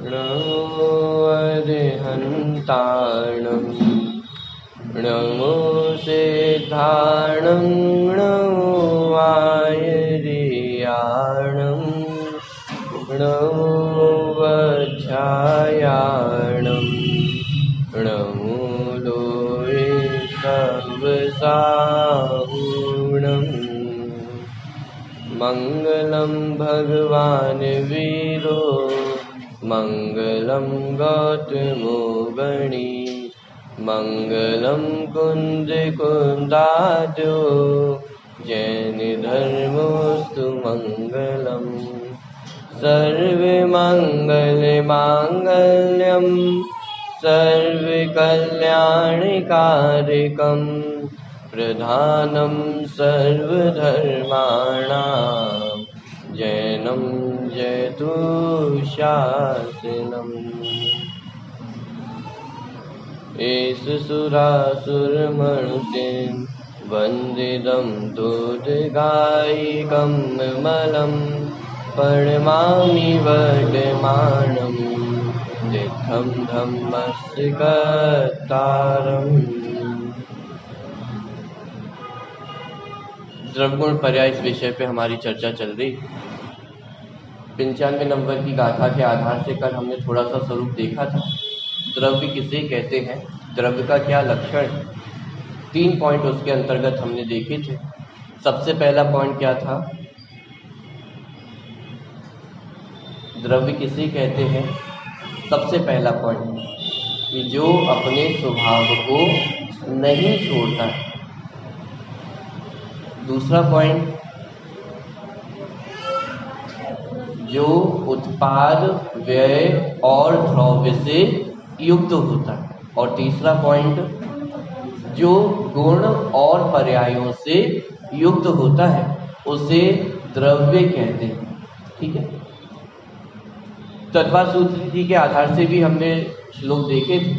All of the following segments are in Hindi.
नमो अरिहन्ताणं नमो सिद्धाणं नमो आयर्याणं नमो वज्रायाणं नमो लोये सर्वसाहुणम् मङ्गलं भगवान् वीरो मङ्गलं गौतमो गणी मङ्गलं कुन्दकुन्दाद्यो जैनधर्मोऽस्तु मङ्गलम् सर्वमङ्गलमाङ्गल्यं सर्वकल्याणकारिकं प्रधानं सर्वधर्माणां जैनं जयतु शासनम् एष सुरासुरमणुतिं वन्दितं दूतगायिकं मलं प्रणमामि वर्धमानं तीर्थं धम्मस्य कर्तारम्। द्रव्यगुण पर्याय इस विषय पे हमारी चर्चा चल रही। 95 नंबर की गाथा के आधार से कल हमने थोड़ा सा स्वरूप देखा था। द्रव्य किसे कहते हैं, द्रव्य का क्या लक्षण है, 3 पॉइंट उसके अंतर्गत हमने देखे थे। सबसे पहला पॉइंट क्या था, द्रव्य किसे कहते हैं। सबसे पहला पॉइंट कि जो अपने स्वभाव को नहीं छोड़ता है। दूसरा पॉइंट, जो उत्पाद व्यय और द्रव्य से युक्त होता है। और तीसरा पॉइंट, जो गुण और पर्यायों से युक्त होता है उसे द्रव्य कहते हैं। ठीक है। तत्वा सूत्र के आधार से भी हमने श्लोक देखे थे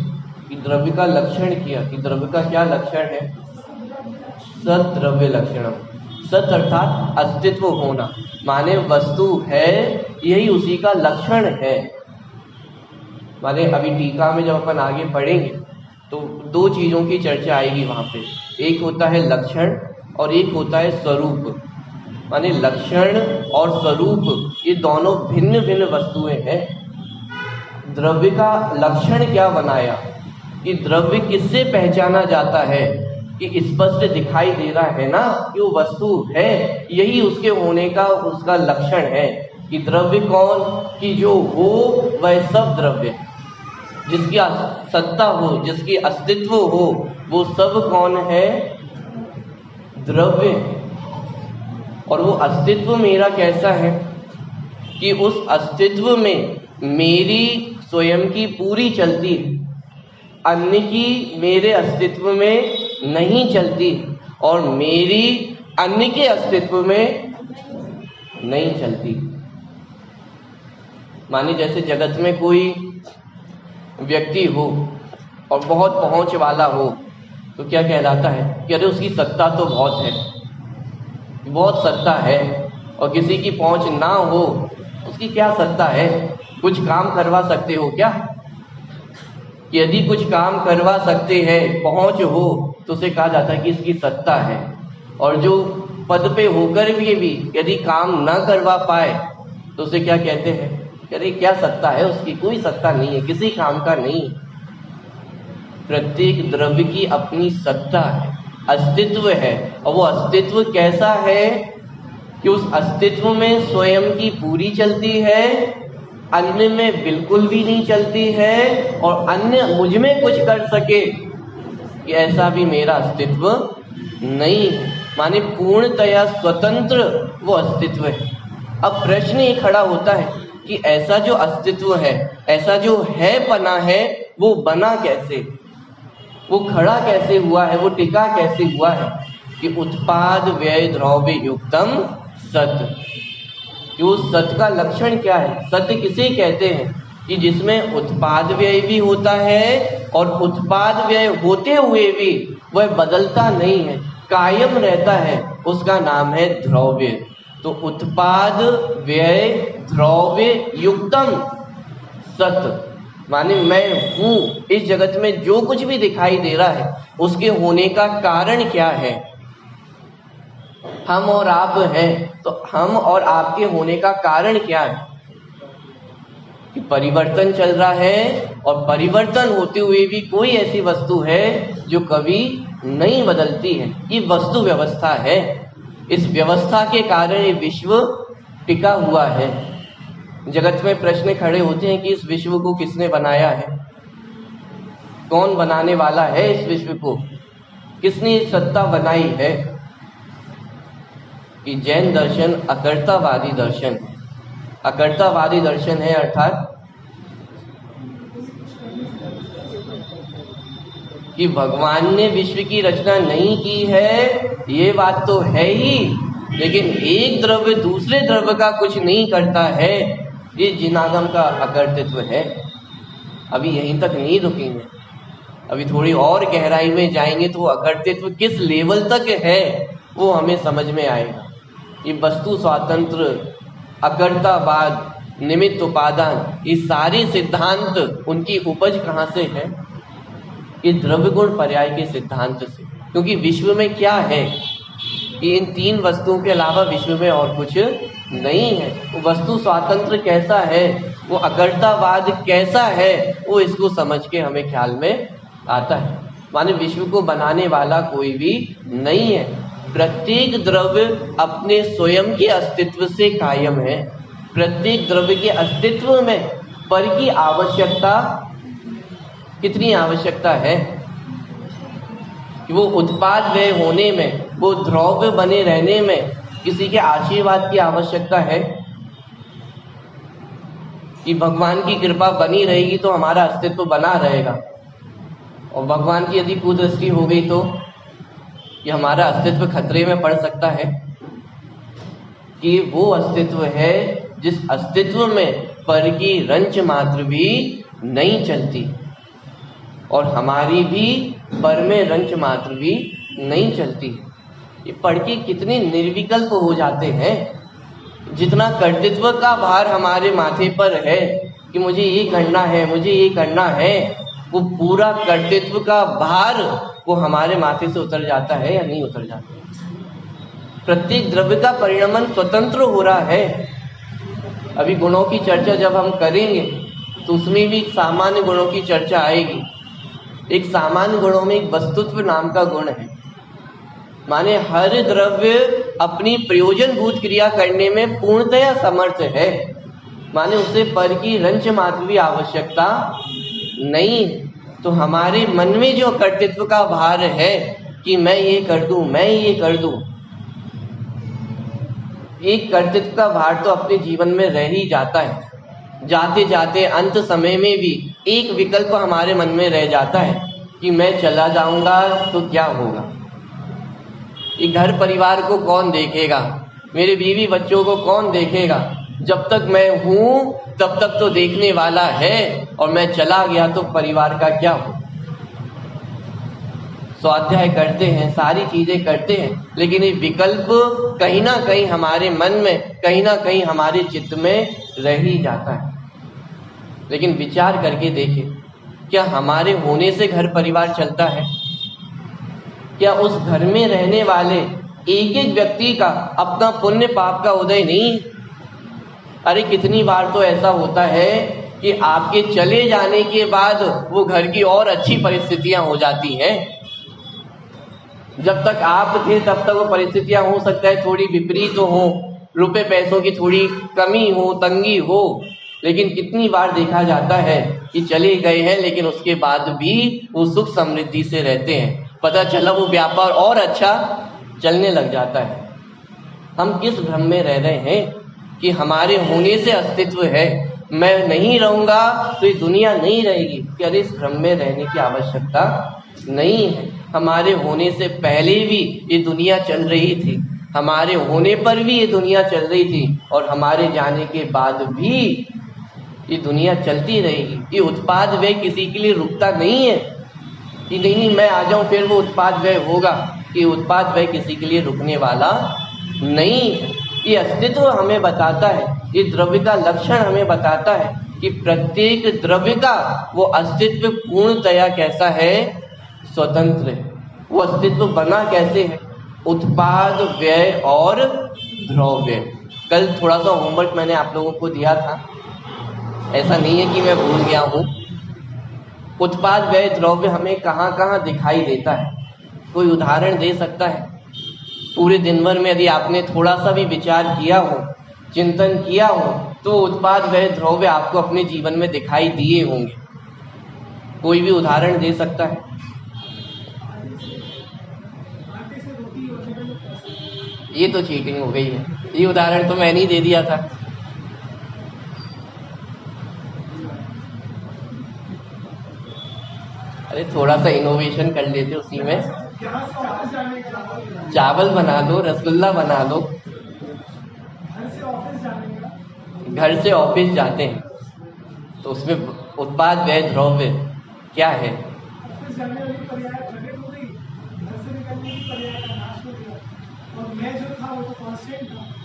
कि द्रव्य का लक्षण किया कि द्रव्य का क्या लक्षण है। सद्द्रव्य लक्षणम। सत अर्थात अस्तित्व होना, माने वस्तु है, यही उसी का लक्षण है। माने अभी टीका में जब अपन आगे पढ़ेंगे तो 2 चीजों की चर्चा आएगी वहां पे। एक होता है लक्षण और एक होता है स्वरूप। माने लक्षण और स्वरूप ये दोनों भिन्न भिन्न वस्तुएं हैं। द्रव्य का लक्षण क्या बनाया कि द्रव्य किससे पहचाना जाता है कि स्पष्ट दिखाई दे रहा है ना कि वो वस्तु है, यही उसके होने का उसका लक्षण है। कि द्रव्य कौन, कि जो हो वह सब द्रव्य, जिसकी सत्ता हो, जिसकी अस्तित्व हो, वो सब कौन है, द्रव्य। और वो अस्तित्व मेरा कैसा है कि उस अस्तित्व में मेरी स्वयं की पूरी चलती है, अन्य की मेरे अस्तित्व में नहीं चलती और मेरी अन्य के अस्तित्व में नहीं चलती। माने जैसे जगत में कोई व्यक्ति हो और बहुत पहुंच वाला हो तो क्या कहलाता है कि अरे उसकी सत्ता तो बहुत है, बहुत सत्ता है। और किसी की पहुंच ना हो, उसकी क्या सत्ता है, कुछ काम करवा सकते हो क्या। यदि कुछ काम करवा सकते हैं, पहुंच हो, तो उसे कहा जाता है कि इसकी सत्ता है। और जो पद पे होकर भी यदि काम ना करवा पाए तो उसे क्या कहते हैं, अरे क्या सत्ता है उसकी, कोई सत्ता नहीं है, किसी काम का नहीं। प्रत्येक द्रव्य की अपनी सत्ता है, अस्तित्व है। और वो अस्तित्व कैसा है कि उस अस्तित्व में स्वयं की पूरी चलती है, अन्य में बिल्कुल भी नहीं चलती है, और अन्य मुझ में कुछ कर सके कि ऐसा भी मेरा अस्तित्व नहीं है। माने पूर्णतया स्वतंत्र वो अस्तित्व है। अब प्रश्न ये खड़ा होता है कि ऐसा जो अस्तित्व है, ऐसा जो है पना है, वो बना कैसे, वो खड़ा कैसे हुआ है, वो टिका कैसे हुआ है। कि उत्पाद व्यय द्रव्य युक्तम सत। कि उस सत का लक्षण क्या है, सत्य किसे कहते हैं कि जिसमें उत्पाद व्यय भी होता है और उत्पाद व्यय होते हुए भी वह बदलता नहीं है, कायम रहता है, उसका नाम है द्रव्य। तो उत्पाद व्यय द्रव्य युक्तम सत माने मैं हूँ, इस जगत में जो कुछ भी दिखाई दे रहा है उसके होने का कारण क्या है। हम और आप हैं, तो हम और आपके होने का कारण क्या है कि परिवर्तन चल रहा है, और परिवर्तन होते हुए भी कोई ऐसी वस्तु है जो कभी नहीं बदलती है। ये वस्तु व्यवस्था है। इस व्यवस्था के कारण ये विश्व टिका हुआ है। जगत में प्रश्न खड़े होते हैं कि इस विश्व को किसने बनाया है, कौन बनाने वाला है इस विश्व को, किसने सत्ता बनाई है। कि जैन दर्शन अकर्तावादी दर्शन, अकर्तावादी दर्शन है अर्थात कि भगवान ने विश्व की रचना नहीं की है, ये बात तो है ही, लेकिन एक द्रव्य दूसरे द्रव्य का कुछ नहीं करता है, ये जिनागम का अकर्तृत्व है। अभी यहीं तक नहीं रुकेंगे, अभी थोड़ी और गहराई में जाएंगे तो अकर्तृत्व किस लेवल तक है वो हमें समझ में आएगा। ये वस्तु स्वातंत्र, अकर्तावाद, निमित्त उपादान, ये सारे सिद्धांत उनकी उपज कहाँ से है? ये द्रव्य गुण पर्याय के सिद्धांत से। क्योंकि विश्व में क्या है कि इन तीन वस्तुओं के अलावा विश्व में और कुछ नहीं है। वो वस्तु स्वातंत्र कैसा है, वो अकर्तावाद कैसा है, वो इसको समझ के हमें ख्याल में आता है। माने विश्व को बनाने वाला कोई भी नहीं है। प्रत्येक द्रव्य अपने स्वयं के अस्तित्व से कायम है। प्रत्येक द्रव्य के अस्तित्व में पर की आवश्यकता, कितनी आवश्यकता है कि वो उत्पाद व्यय होने में, वो द्रव्य बने रहने में किसी के आशीर्वाद की आवश्यकता है कि भगवान की कृपा बनी रहेगी तो हमारा अस्तित्व बना रहेगा, और भगवान की यदि कुदृष्टि हो गई तो ये हमारा अस्तित्व खतरे में पड़ सकता है। कि वो अस्तित्व है जिस अस्तित्व में पर की रंच मात्र भी नहीं चलती, और हमारी भी पर में रंच मात्र भी नहीं चलती। ये पढ़ के कितने निर्विकल्प हो जाते हैं। जितना कर्तृत्व का भार हमारे माथे पर है कि मुझे ये करना है, मुझे ये करना है, वो पूरा कर्तृत्व का भार वो हमारे माथे से उतर जाता है या नहीं उतर जाता। प्रत्येक द्रव्य का परिणमन स्वतंत्र हो रहा है। अभी गुणों की चर्चा जब हम करेंगे तो उसमें भी सामान्य गुणों की चर्चा आएगी। एक सामान्य गुणों में एक वस्तुत्व नाम का गुण है। माने हर द्रव्य अपनी प्रयोजनभूत क्रिया करने में पूर्णतया समर्थ है। माने उसे पर की रंच मात्र भी आवश्यकता नहीं। तो हमारे मन में जो कर्तृत्व का भार है कि मैं ये कर दूं, मैं ये कर दूं, एक कर्तृत्व का भार तो अपने जीवन में रह ही जाता है। जाते जाते अंत समय में भी एक विकल्प हमारे मन में रह जाता है कि मैं चला जाऊंगा तो क्या होगा, ये घर परिवार को कौन देखेगा, मेरे बीवी बच्चों को कौन देखेगा। जब तक मैं हूं तब तक तो देखने वाला है, और मैं चला गया तो परिवार का क्या हो। स्वाध्याय करते हैं, सारी चीजें करते हैं, लेकिन ये विकल्प कहीं ना कहीं हमारे मन में, कहीं ना कहीं हमारे चित्त में रह ही जाता है। लेकिन विचार करके देखें, क्या हमारे होने से घर परिवार चलता है? क्या उस घर में रहने वाले एक एक व्यक्ति का अपना पुण्य पाप का उदय नहीं? अरे कितनी बार तो ऐसा होता है कि आपके चले जाने के बाद वो घर की और अच्छी परिस्थितियां हो जाती हैं। जब तक आप थे तब तक वो परिस्थितियां हो सकता है थोड़ी विपरीत हो, रुपए पैसों की थोड़ी कमी हो, तंगी हो, लेकिन कितनी बार देखा जाता है कि चले गए हैं लेकिन उसके बाद भी वो सुख समृद्धि से रहते हैं। पता चला वो व्यापार और अच्छा चलने लग जाता है। हम किस भ्रम में रह रहे हैं कि हमारे होने से अस्तित्व है, मैं नहीं रहूंगा तो ये दुनिया नहीं रहेगी। क्या इस भ्रम में रहने की आवश्यकता नहीं है। हमारे होने से पहले भी ये दुनिया चल रही थी, हमारे होने पर भी ये दुनिया चल रही थी, और हमारे जाने के बाद भी ये दुनिया चलती रहेगी। ये उत्पाद व्यय किसी के लिए रुकता नहीं है कि नहीं मैं आ जाऊं फिर वो उत्पाद व्यय होगा। ये उत्पाद व्यय किसी के लिए रुकने वाला नहीं है। ये अस्तित्व हमें बताता है, ये द्रव्य का लक्षण हमें बताता है कि प्रत्येक द्रव्य का वो अस्तित्व पूर्णतया कैसा है, स्वतंत्र है। वो अस्तित्व बना कैसे है, उत्पाद, व्यय और द्रव्य। कल थोड़ा सा होमवर्क मैंने आप लोगों को दिया था, ऐसा नहीं है कि मैं भूल गया हूँ। उत्पाद, व्यय, द्रव्य हमें कहाँ कहाँ दिखाई देता है, कोई उदाहरण दे सकता है? पूरे दिन भर में यदि आपने थोड़ा सा भी विचार किया हो, चिंतन किया हो, तो उत्पाद, व्यय, द्रव्य आपको अपने जीवन में दिखाई दिए होंगे। कोई भी उदाहरण दे सकता है? ये तो चीटिंग हो गई है, ये उदाहरण तो मैंने ही दे दिया था। अरे थोड़ा सा इनोवेशन कर लेते उसी में, चावल बना लो, रसगुल्ला बना लो। घर से ऑफिस जाते हैं तो उसमें उत्पाद, व्यय, द्रव्य क्या है?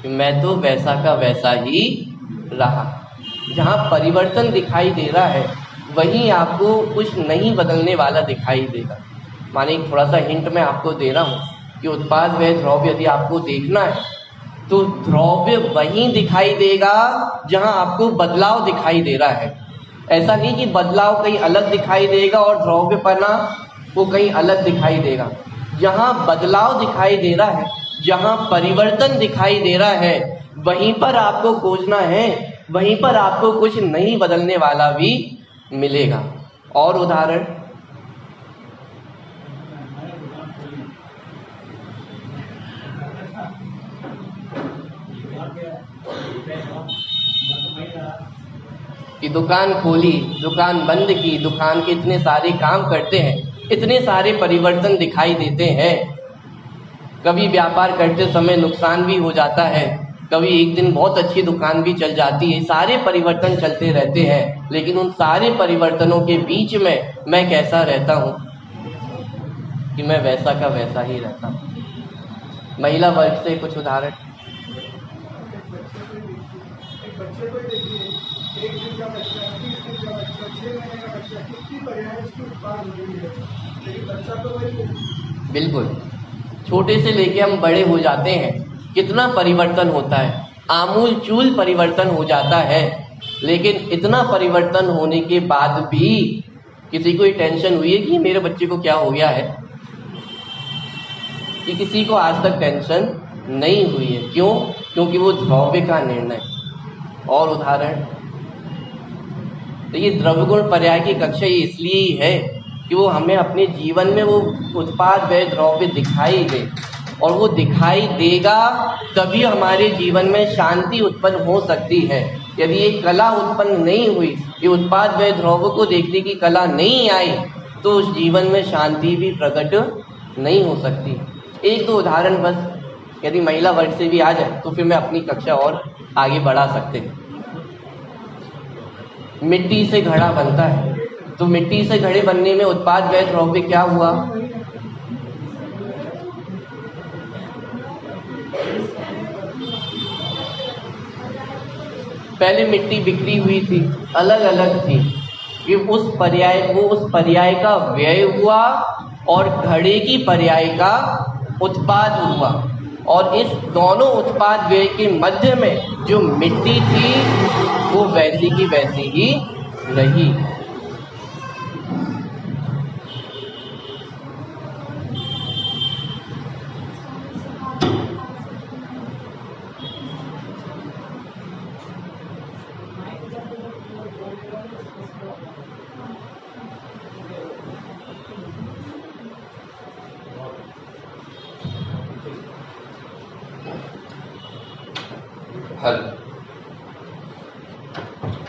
मैं तो वैसा का वैसा ही रहा। जहाँ परिवर्तन दिखाई दे रहा है वहीं आपको कुछ नहीं बदलने वाला दिखाई देगा। माने थोड़ा सा हिंट मैं आपको दे रहा हूँ कि उत्पाद, व्यय, द्रव्य यदि आपको देखना है तो द्रव्य वहीं दिखाई देगा जहाँ आपको बदलाव दिखाई दे रहा है। ऐसा नहीं कि बदलाव कहीं अलग दिखाई देगा और द्रव्यपना वो कहीं अलग दिखाई देगा। जहाँ बदलाव दिखाई दे रहा है, जहाँ परिवर्तन दिखाई दे रहा है, वहीं पर आपको खोजना है, वहीं पर आपको कुछ नहीं बदलने वाला भी मिलेगा। और उदाहरण? कि दुकान खोली, दुकान बंद की, दुकान के इतने सारे काम करते हैं, इतने सारे परिवर्तन दिखाई देते हैं। कभी व्यापार करते समय नुकसान भी हो जाता है, कभी एक दिन बहुत अच्छी दुकान भी चल जाती है। सारे परिवर्तन चलते रहते हैं, लेकिन उन सारे परिवर्तनों के बीच में मैं कैसा रहता हूँ कि मैं वैसा का वैसा ही रहता हूँ। महिला वर्ग से कुछ उदाहरण? बिल्कुल, छोटे से लेके हम बड़े हो जाते हैं, कितना परिवर्तन होता है, आमूल चूल परिवर्तन हो जाता है। लेकिन इतना परिवर्तन होने के बाद भी किसी को टेंशन हुई है कि मेरे बच्चे को क्या हो गया है? कि किसी को आज तक टेंशन नहीं हुई है। क्यों? क्योंकि वो द्रव्य का निर्णय। और उदाहरण? तो ये द्रव्य गुण पर्याय की कक्षा ये इसलिए ही है कि वो हमें अपने जीवन में वो उत्पाद, व्यय, द्रव्य दिखाई दे, और वो दिखाई देगा तभी हमारे जीवन में शांति उत्पन्न हो सकती है। यदि ये कला उत्पन्न नहीं हुई, ये उत्पाद, व्यय, द्रव्य को देखने की कला नहीं आई, तो उस जीवन में शांति भी प्रकट नहीं हो सकती। एक दो उदाहरण बस, यदि महिला वर्ग से भी आ जाए तो फिर मैं अपनी कक्षा और आगे बढ़ा सकते हैं। मिट्टी से घड़ा बनता है, तो मिट्टी से घड़े बनने में उत्पाद, व्यय, द्रव्य क्या हुआ? पहले मिट्टी बिखरी हुई थी, अलग अलग थी, कि उस पर्याय का व्यय हुआ और घड़े की पर्याय का उत्पाद हुआ, और इस दोनों उत्पाद व्यय के मध्य में जो मिट्टी थी वो वैसी की वैसी ही रही। हल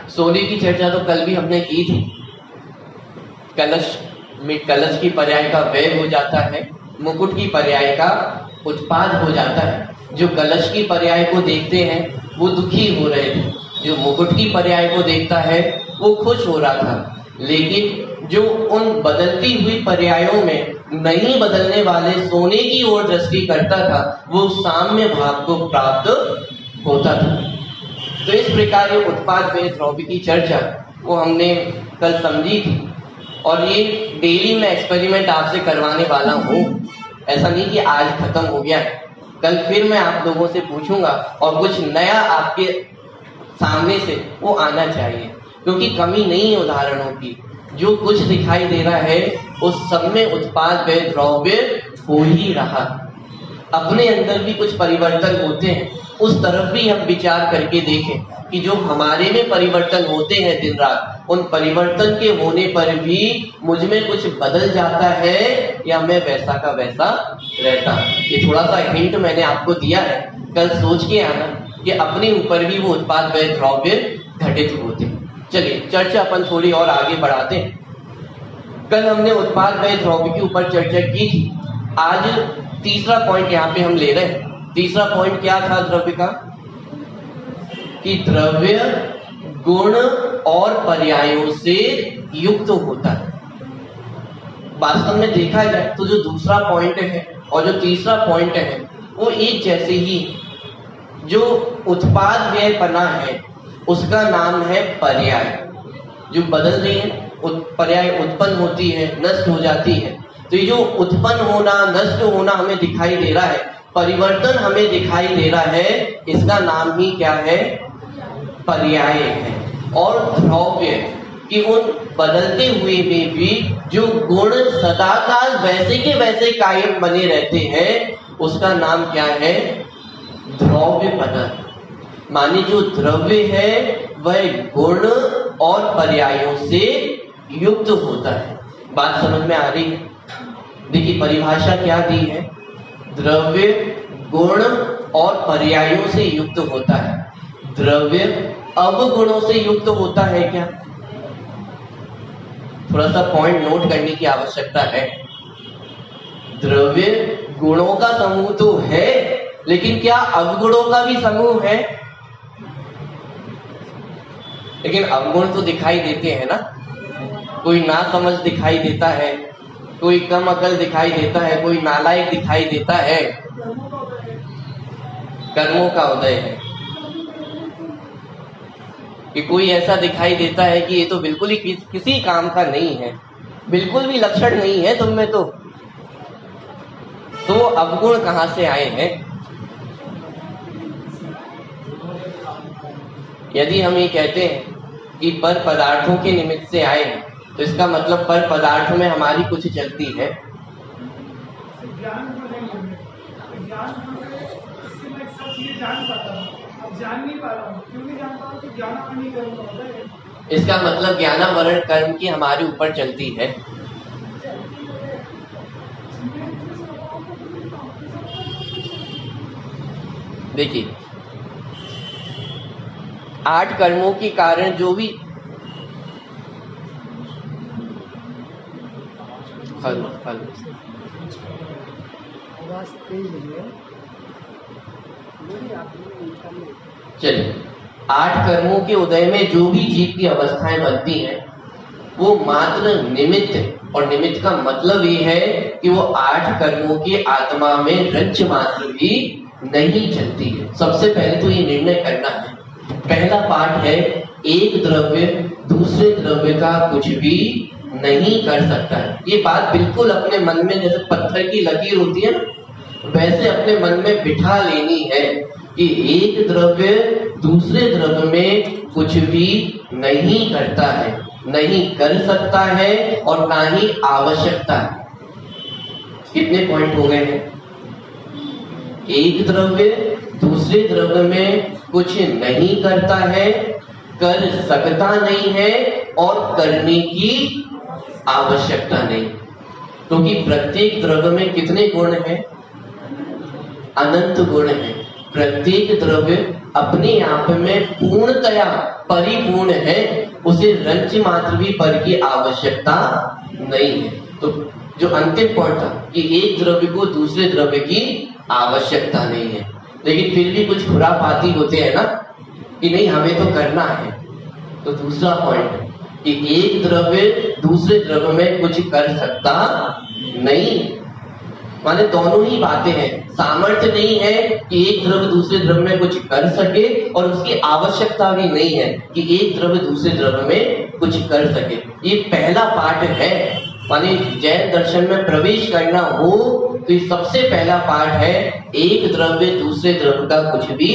सोने की चर्चा तो कल भी हमने की थी। कलश की पर्याय का व्यय हो जाता है, मुकुट की पर्याय का उत्पाद हो जाता है। जो कलश की पर्याय को देखते हैं वो दुखी हो रहे थे, जो मुकुट की पर्याय को देखता है वो खुश हो रहा था। लेकिन जो उन बदलती हुई पर्यायों में नहीं बदलने वाले सोने की ओर दृष्टि करता था, वो साम्य भाव को प्राप्त होता था। तो इस प्रकार ये उत्पाद व्यय द्रव्य की चर्चा वो हमने कल समझी थी, और ये डेली मैं एक्सपेरिमेंट आपसे करवाने वाला हूँ। ऐसा नहीं कि आज खत्म हो गया है, कल फिर मैं आप लोगों से पूछूंगा और कुछ नया आपके सामने से वो आना चाहिए, क्योंकि कमी नहीं है उदाहरणों की। जो कुछ दिखाई दे रहा है उस सब में उत्पाद व्यय द्रव्य हो ही रहा। अपने अंदर भी कुछ परिवर्तन होते हैं, उस तरफ भी हम विचार करके देखें कि जो हमारे में परिवर्तन होते हैं दिन रात, उन परिवर्तन के होने पर भी मुझ में कुछ बदल जाता है या मैं वैसा का वैसा रहता। ये थोड़ा सा हिंट मैंने आपको दिया है, कल सोच के आना कि अपने ऊपर भी वो उत्पाद व्यय द्रव्य घटित होते हैं। चलिए चर्चा अपन थोड़ी और आगे बढ़ाते हैं। कल हमने उत्पाद व्यय द्रव्य के ऊपर चर्चा की थी। आज तीसरा पॉइंट यहाँ पे हम ले रहे हैं। तीसरा पॉइंट क्या था द्रव्य का? कि द्रव्य गुण और पर्यायों से युक्त होता है। वास्तव में देखा जाए तो जो दूसरा पॉइंट है और जो तीसरा पॉइंट है वो एक जैसे ही। जो उत्पाद व्यय पना है उसका नाम है पर्याय। जो बदल रही है, पर्याय उत्पन्न होती है, नष्ट हो जाती है। तो ये जो उत्पन्न होना, नष्ट होना हमें दिखाई दे रहा है, परिवर्तन हमें दिखाई दे रहा है, इसका नाम ही क्या है? पर्याय है। और द्रव्य कि उन बदलते हुए में भी जो गुण सदाकाल वैसे के वैसे कायम बने रहते हैं, उसका नाम क्या है? द्रव्य पदार्थ। माने जो द्रव्य है वह गुण और पर्यायों से युक्त होता है। बात समझ में आ रही है? देखिए परिभाषा क्या दी है? द्रव्य गुण और पर्यायों से युक्त होता है। द्रव्य अवगुणों से युक्त होता है क्या? थोड़ा सा पॉइंट नोट करने की आवश्यकता है। द्रव्य गुणों का समूह तो है, लेकिन क्या अवगुणों का भी समूह है? लेकिन अवगुण तो दिखाई देते हैं ना। कोई नासमझ दिखाई देता है, कोई कम अकल दिखाई देता है, कोई नालायक दिखाई देता है। कर्मों का उदय है कि कोई ऐसा दिखाई देता है कि ये तो बिल्कुल ही किसी काम का नहीं है, बिल्कुल भी लक्षण नहीं है तुम में तो अवगुण कहां से आए हैं? यदि हम ये कहते हैं कि पर पदार्थों के निमित्त से आए हैं, तो इसका मतलब पर पदार्थ में हमारी कुछ चलती है। इसका मतलब ज्ञानावरण कर्म की हमारे ऊपर चलती है। देखिए 8 कर्मों के कारण जो भी चलिए 8 कर्मों के उदय में जो भी जीव की अवस्थाएं बनती हैं वो मात्र निमित्त है। और निमित्त का मतलब ये है कि वो 8 कर्मों की आत्मा में रंच मात्र भी नहीं चलती है। सबसे पहले तो ये निर्णय करना है। पहला पाठ है, एक द्रव्य दूसरे द्रव्य का कुछ भी नहीं कर सकता है। ये बात बिल्कुल अपने मन में जैसे पत्थर की लकीर होती है ना, वैसे अपने मन में बिठा लेनी है कि एक द्रव्य दूसरे द्रव्य में कुछ भी नहीं करता है, नहीं कर सकता है और ना ही आवश्यकता है। कितने पॉइंट हो गए हैं? एक द्रव्य दूसरे द्रव्य में कुछ नहीं करता है, कर सकता नहीं है और करने की आवश्यकता नहीं। क्योंकि प्रत्येक द्रव्य में कितने गुण हैं? अनंत गुण हैं। प्रत्येक द्रव्य अपने आप में पूर्णतया परिपूर्ण है, उसे रंच मात्र भी पर की आवश्यकता नहीं है। तो जो अंतिम पॉइंट था कि एक द्रव्य को दूसरे द्रव्य की आवश्यकता नहीं है, लेकिन फिर भी कुछ खुरापाती होते हैं ना कि नहीं हमें तो करना है। तो दूसरा पॉइंट कि एक द्रव्य दूसरे द्रव्य में कुछ कर सकता नहीं। माने दोनों ही बातें हैं। सामर्थ्य नहीं है कि एक द्रव्य दूसरे द्रव्य में कुछ कर सके, और उसकी आवश्यकता भी नहीं है कि एक द्रव्य दूसरे द्रव्य में कुछ कर सके। ये पहला पाठ है। माने जैन दर्शन में प्रवेश करना हो तो ये सबसे पहला पाठ है, एक द्रव्य दूसरे द्रव्य का कुछ भी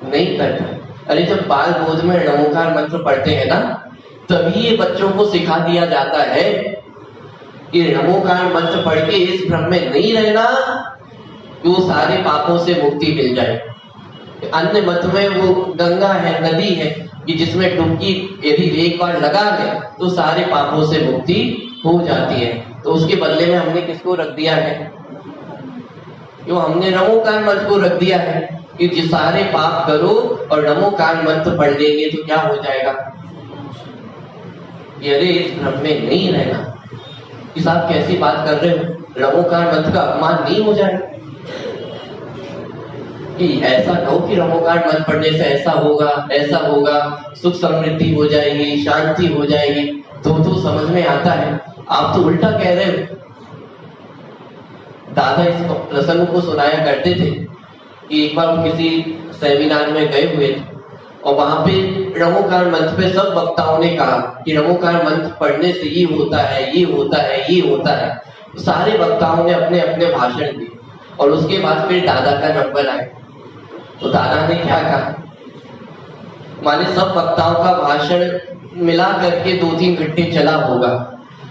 नहीं करता। अरे जब बाल बोध में नमोकार मंत्र पढ़ते हैं ना, तभी ये बच्चों को सिखा दिया जाता है कि नमोकार मंत्र पढ़ के इस भ्रम में नहीं रहना कि वो सारे पापों से मुक्ति मिल जाए। अन्य मत में वो गंगा है, नदी है कि जिसमें डुबकी यदि एक बार लगा ले तो सारे पापों से मुक्ति हो जाती है। तो उसके बदले में हमने किसको रख दिया है? क्यों हमने नमोकार मंत्र को रख दिया है कि जिस सारे पाप करो और नमोकार मंत्र पढ़ लेंगे तो क्या हो जाएगा। अरे इस भ्रम में नहीं रहना कि साहब कैसी बात कर रहे हो, नमोकार मंत्र का अपमान नहीं हो जाएगा कि ऐसा कहो कि नमोकार मंत्र पढ़ने से ऐसा होगा, सुख समृद्धि हो जाएगी, शांति हो जाएगी। तो समझ में आता है, आप तो उल्टा कह रहे हो। दादा इस प्रसंग को सुनाया करते थे कि एक बार वो किसी सेमिनार में गए हुए थे और वहां पे नमोकार मंत्र पे सब वक्ताओं ने कहा कि नमोकार मंत्र पढ़ने से ये होता है, ये होता है, ये होता है। तो सारे वक्ताओं ने अपने अपने भाषण दिए और उसके बाद फिर दादा का नंबर आया। तो दादा ने क्या कहा, माने सब वक्ताओं का भाषण मिला करके 2-3 घंटे चला होगा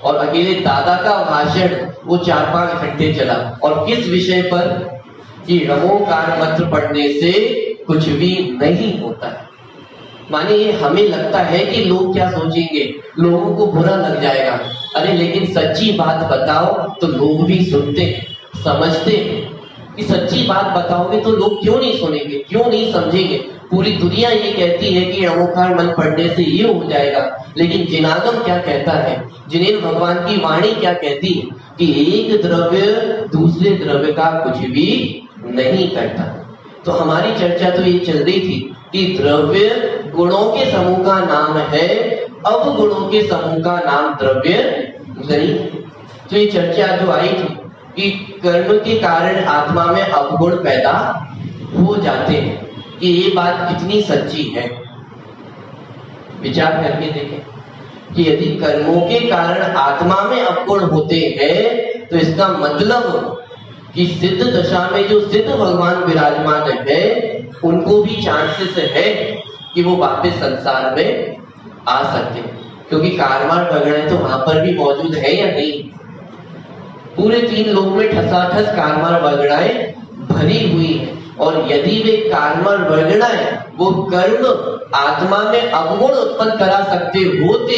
और अकेले दादा का भाषण वो 4-5 घंटे चला। और किस विषय पर? कि नमोकार मंत्र पढ़ने से कुछ भी नहीं होता है। माने ये हमें लगता है कि लोग क्या सोचेंगे, लोगों को बुरा लग जाएगा। अरे लेकिन सच्ची बात बताओ तो लोग भी सुनते समझते कि सच्ची बात बताओगे तो लोग क्यों नहीं सुनेंगे, क्यों नहीं समझेंगे। पूरी दुनिया ये कहती है कि नमोकार मंत्र पढ़ने से ये हो जाएगा, लेकिन जिनागम क्या कहता है, जिनेन्द्र भगवान की वाणी क्या कहती है कि एक द्रव्य दूसरे द्रव्य का कुछ भी नहीं करता। तो हमारी चर्चा तो ये चल रही थी कि द्रव्य गुणों के समूह का नाम है, अवगुणों के समूह का नाम द्रव्य नहीं। तो ये चर्चा जो आई थी कि कर्म के कारण आत्मा में अवगुण पैदा हो जाते हैं, कि ये बात कितनी सच्ची है। विचार करके देखें कि यदि कर्मों के कारण आत्मा में अवगुण होते हैं तो इसका मतलब कि सिद्ध दशा में जो सिद्ध भगवान विराजमान है उनको भी चांसेस है कि वो वापस संसार में आ सकते हैं, क्योंकि कारमार वगैरह तो वहां पर भी मौजूद है या नहीं। पूरे 3 लोक में ठसाठस कारमार वर्गणाएं भरी हुई है, और यदि वे कारमार वर्गणाएं वो कर्म आत्मा में अवगुण उत्पन्न करा सकते होते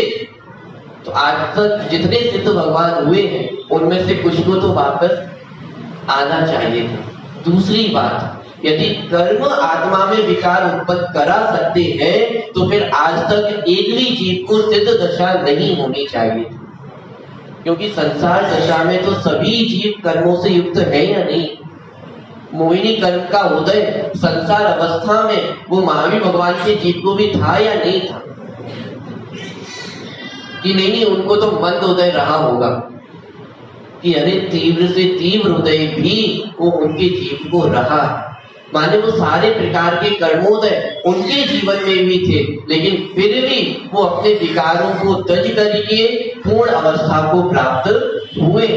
तो आज तक जितने सिद्ध भगवान हुए हैं उनमें से कुछ को तो वापस आना चाहिए था। दूसरी बात, यदि कर्म आत्मा में विकार उत्पन्न करा सकते हैं तो फिर आज तक एक भी जीव को सिद्ध दशा नहीं होनी चाहिए थी, क्योंकि संसार दशा में तो सभी जीव कर्मों से युक्त है या नहीं। मोहिनी कर्म का उदय संसार अवस्था में वो महावीर भगवान के जीव को भी था या नहीं था, कि नहीं उनको तो मंद उदय रहा होगा कि अरे तीव्र से तीव्र उदय भी वो उनके जीव को रहा। माने वो सारे प्रकार के कर्मोदय उनके जीवन में भी थे, लेकिन फिर भी वो अपने विकारों को तज करके पूर्ण अवस्था को प्राप्त हुए।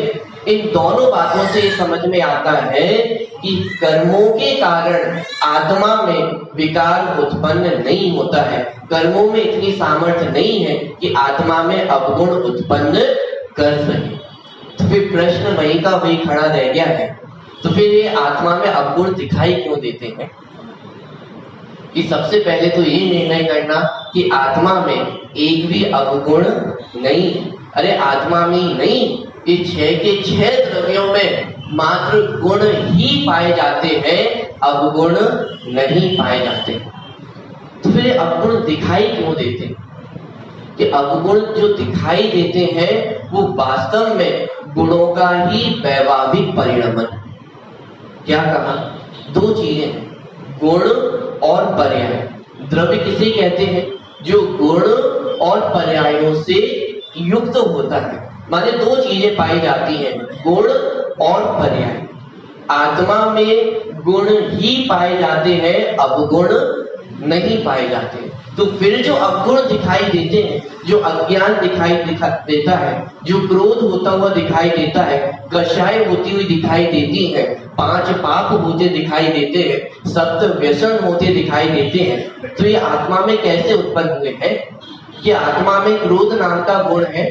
इन दोनों बातों से समझ में आता है कि कर्मों के कारण आत्मा में विकार उत्पन्न नहीं होता है। कर्मों में इतनी सामर्थ्य नहीं है कि आत्मा में अवगुण उत्पन्न कर सके। तो फिर प्रश्न वही का वही खड़ा रह गया है, तो फिर ये आत्मा में अवगुण दिखाई क्यों देते हैं? कि सबसे पहले तो ये निर्णय करना कि आत्मा में एक भी अवगुण नहीं। अरे आत्मा में ही नहीं, ये 6 के 6 द्रव्यों में मात्र गुण ही पाए जाते हैं, अवगुण नहीं पाए जाते। तो फिर अवगुण दिखाई क्यों देते हैं? कि अवगुण जो दिखाई देते हैं वो वास्तव में गुणों का ही वैभाविक परिणमन। क्या कहा? 2 चीजें, गुण और पर्याय। द्रव्य किसे कहते हैं? जो गुण और पर्यायों से युक्त होता है। माने 2 चीजें पाई जाती हैं, गुण और पर्याय। आत्मा में गुण ही पाए जाते हैं, अवगुण नहीं पाए जाते। तो फिर जो अवगुण दिखाई देते हैं, जो अज्ञान देता है, जो क्रोध होता हुआ दिखाई देता है, कषाय होती हुई दिखाई देती है, 5 पाप होते दिखाई देते हैं, 7 व्यसन होते दिखाई देते हैं, तो ये आत्मा में कैसे उत्पन्न हुए हैं? कि आत्मा में क्रोध नाम का गुण है,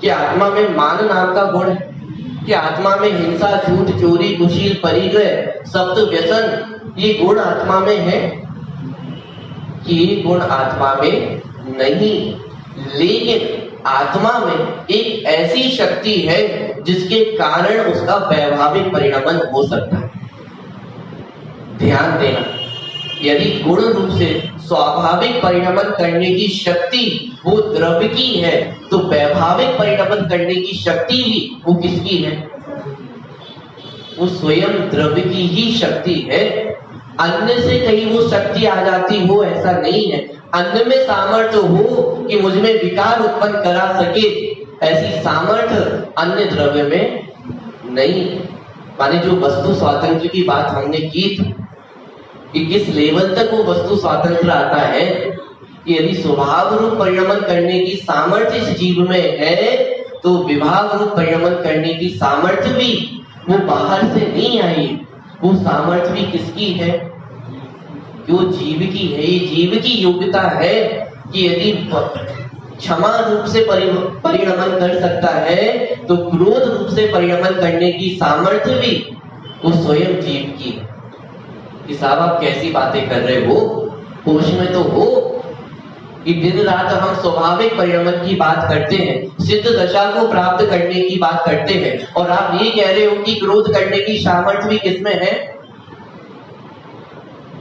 कि आत्मा में मान नाम का गुण है, कि आत्मा में हिंसा, झूठ, चोरी, कुशील, परिग्रह, 7 व्यसन, ये गुण आत्मा में है कि ये गुण आत्मा में नहीं। लेकिन आत्मा में एक ऐसी शक्ति है जिसके कारण उसका वैभाविक परिणमन हो सकता है। ध्यान देना, यदि गुण रूप से स्वाभाविक परिणमन करने की शक्ति वो द्रव्य की है, तो वैभाविक परिणमन करने की शक्ति भी वो किसकी है? वो स्वयं द्रव्य की ही शक्ति है। अन्य से कहीं वो शक्ति आ जाती हो ऐसा नहीं है। अन्य में सामर्थ्य हो कि मुझ में विकार उत्पन्न करा सके, ऐसी सामर्थ्य अन्य द्रव्य में नहीं। माने जो वस्तु स्वातंत्र की बात हमने की थी कि किस लेवल तक वो वस्तु स्वातंत्र आता है कि यदि स्वभाव रूप परिणमन करने की सामर्थ्य इस जीव में है, तो विभाग रूप परिणमन करने की सामर्थ्य भी वो बाहर से नहीं आई, वो सामर्थ्य भी किसकी है? जो जीव की है। ये जीव की योग्यता है कि यदि क्षमा रूप से परिणमन कर सकता है, तो क्रोध रूप से परिणमन करने की सामर्थ्य भी वो स्वयं जीव की है। कि साहब आप कैसी बातें कर रहे हो? होश में तो हो कि दिन रात हम स्वाभाविक परिणमन की बात करते हैं, सिद्ध दशा को प्राप्त करने की बात करते हैं, और आप ये कह रहे हो कि क्रोध करने की सामर्थ्य भी किसमें है?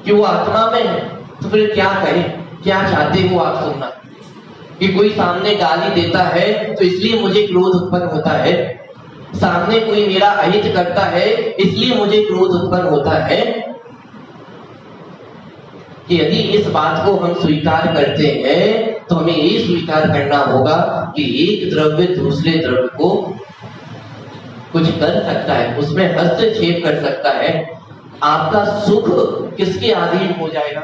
कि वो आत्मा में है। तो फिर क्या कहें? क्या चाहते हो आप सुनना? कि कोई सामने गाली देता है तो इसलिए मुझे क्रोध उत्पन्न होता है, सामने कोई मेरा अहित करता है इसलिए मुझे क्रोध उत्पन्न होता है। कि यदि इस बात को हम स्वीकार करते हैं तो हमें ये स्वीकार करना होगा कि एक द्रव्य दूसरे द्रव्य को कुछ कर सकता है, उसमें हस्तक्षेप कर सकता है। आपका सुख किसके अधीन हो जाएगा?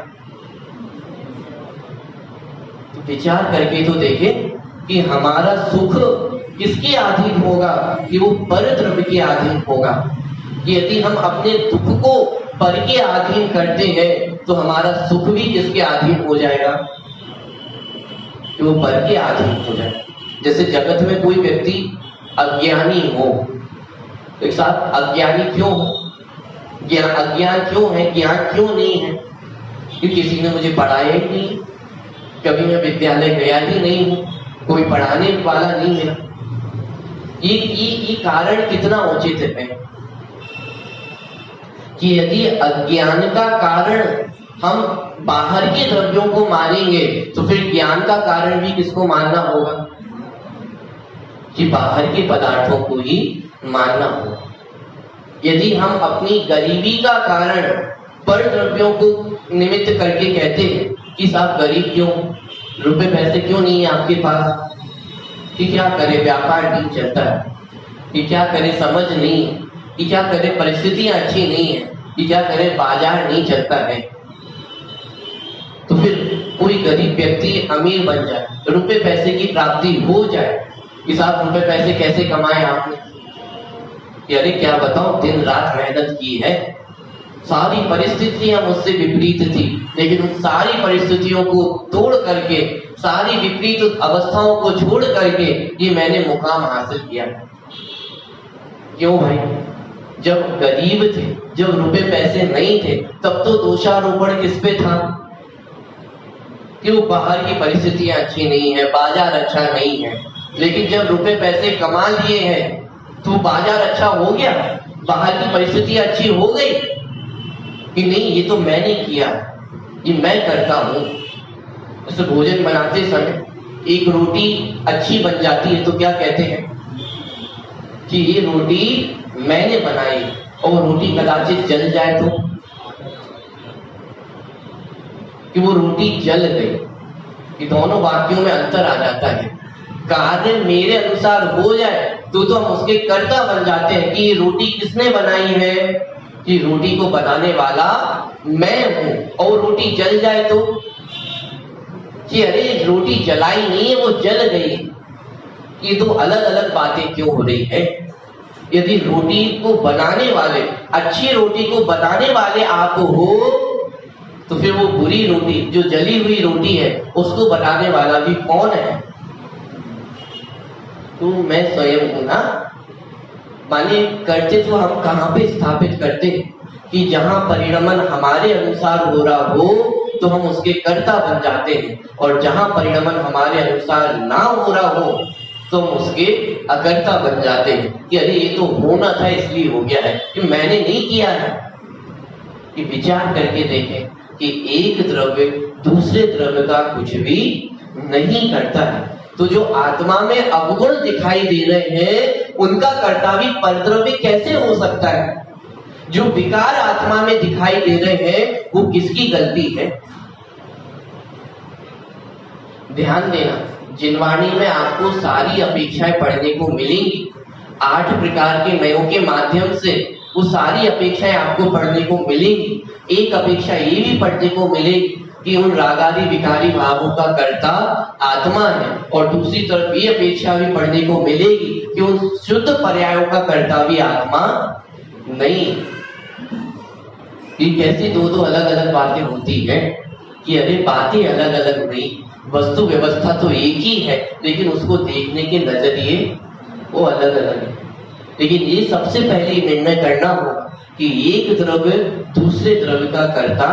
तो विचार करके तो देखें कि हमारा सुख किसके अधीन होगा? कि वो पर द्रव्य के अधीन होगा। कि यदि हम अपने दुख को पर के अधीन करते हैं तो हमारा सुख भी किसके अधीन हो जाएगा? कि वो पर के अधीन हो जाए। जैसे जगत में कोई व्यक्ति अज्ञानी हो, तो एक साथ अज्ञानी क्यों हो? अज्ञान क्यों है? ज्ञान क्यों नहीं है? कि किसी ने मुझे पढ़ाया ही नहीं, कभी मैं विद्यालय गया ही नहीं हूं, कोई पढ़ाने वाला नहीं है। ये कारण कितना उचित है कि यदि अज्ञान का कारण हम बाहर के द्रव्यों को मानेंगे तो फिर ज्ञान का कारण भी किसको मानना होगा? कि बाहर के पदार्थों को ही मानना होगा। यदि हम अपनी गरीबी का कारण पर द्रव्यों को निमित्त करके कहते हैं कि साहब गरीब क्यों, रुपए पैसे क्यों नहीं है आपके पास, कि क्या करे व्यापार नहीं चलता है, कि क्या करे समझ नहीं है, कि क्या करे परिस्थितियां अच्छी नहीं है, कि क्या करे बाजार नहीं चलता है, तो फिर कोई गरीब व्यक्ति अमीर बन जाए, रुपए पैसे की प्राप्ति हो जाए कि साहब रुपए पैसे कैसे कमाए आपने? अरे क्या बताऊं, दिन रात मेहनत की है, सारी परिस्थितियां मुझसे विपरीत थी, लेकिन उन सारी परिस्थितियों को तोड़ करके, सारी विपरीत अवस्थाओं को छोड़ करके ये मैंने मुकाम हासिल किया। क्यों भाई? जब गरीब थे, जब रुपए पैसे नहीं थे, तब तो दोषारोपण किस पे था? कि वो बाहर की परिस्थितियां अच्छी नहीं है, बाजार अच्छा नहीं है। लेकिन जब रुपए पैसे कमा लिए हैं तो बाजार अच्छा हो गया, बाहर की परिस्थिति अच्छी हो गई कि नहीं, ये तो मैंने किया, ये मैं करता हूं। जैसे भोजन बनाते समय एक रोटी अच्छी बन जाती है तो क्या कहते हैं कि ये रोटी मैंने बनाई, और रोटी कदाचित जल जाए तो कि वो रोटी जल गई। कि दोनों वाक्यों में अंतर आ जाता है। कार्य मेरे अनुसार हो जाए तो हम उसके कर्ता बन जाते हैं कि ये रोटी किसने बनाई है, कि रोटी को बनाने वाला मैं हूं। और रोटी जल जाए तो कि अरे रोटी जलाई नहीं है, वो जल गई। ये दो अलग अलग बातें क्यों हो रही है? यदि रोटी को बनाने वाले, अच्छी रोटी को बनाने वाले आप हो, तो फिर वो बुरी रोटी, जो जली हुई रोटी है, उसको बनाने वाला भी कौन है? तो मैं स्वयं हूं ना। मानिए कर्तृत्व हम कहां पे स्थापित करते हैं कि जहां परिणमन हमारे अनुसार हो रहा हो तो हम उसके कर्ता बन जाते हैं, और जहां परिणमन हमारे अनुसार ना हो रहा हो तो हम उसके अकर्ता बन जाते हैं कि अरे ये तो होना था इसलिए हो गया है, कि मैंने नहीं किया है। कि विचार करके देखें कि एक द्रव्य दूसरे द्रव्य का कुछ भी नहीं करता है। तो जो आत्मा में अवगुण दिखाई दे रहे हैं उनका कर्ता भी परद्रव्य कैसे हो सकता है? जो विकार आत्मा में दिखाई दे रहे हैं वो किसकी गलती है? ध्यान देना, जिनवाणी में आपको सारी अपेक्षाएं पढ़ने को मिलेंगी। 8 प्रकार के मयों के माध्यम से वो सारी अपेक्षाएं आपको पढ़ने को मिलेंगी। एक अपेक्षा ये भी पढ़ने को मिलेगी कि उन रागादि विकारी भावों का कर्ता आत्मा है, और दूसरी तरफ ये अपेक्षा भी पढ़ने को मिलेगी कि उन शुद्ध पर्यायों का कर्ता भी आत्मा नहीं। ये कैसी दो दो अलग अलग बातें होती है कि अरे बातें अलग अलग नहीं, वस्तु व्यवस्था तो एक ही है, लेकिन उसको देखने के नजरिए वो अलग अलग है। लेकिन ये सबसे पहले निर्णय करना होगा कि एक द्रव्य दूसरे द्रव्य का कर्ता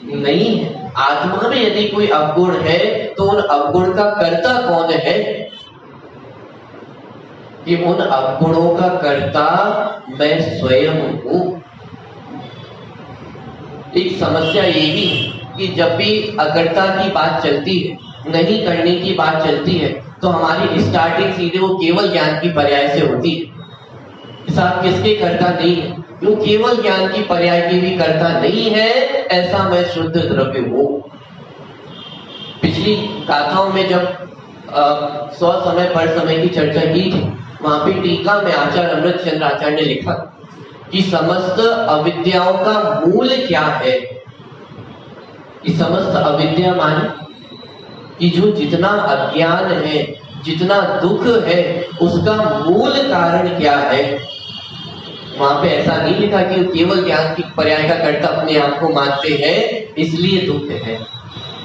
नहीं है। आत्मा में यदि कोई अवगुण है तो उन अवगुण का कर्ता कौन है? कि उन अवगुणों का कर्ता मैं स्वयं हूं। एक समस्या ये भी है कि जब भी अकर्ता की बात चलती है, नहीं करने की बात चलती है, तो हमारी स्टार्टिंग सीधे वो केवल ज्ञान की पर्याय से होती है। साथ किसके कर्ता नहीं है? क्यों केवल ज्ञान की पर्याय की भी कर्ता नहीं है, ऐसा मैं शुद्ध द्रव्य हूं। पिछली गाथाओं में जब 100 समय पर समय की चर्चा की थी, वहां पे टीका में आचार्य अमृतचंद्र आचार्य ने लिखा कि समस्त अविद्याओं का मूल क्या है? कि समस्त अविद्या माने कि जो जितना अज्ञान है, जितना दुख है, उसका मूल कारण क्या है? वहां पे ऐसा नहीं लिखा कि केवल ज्ञान की पर्याय का कर्ता अपने आप को मानते हैं इसलिए दुख है।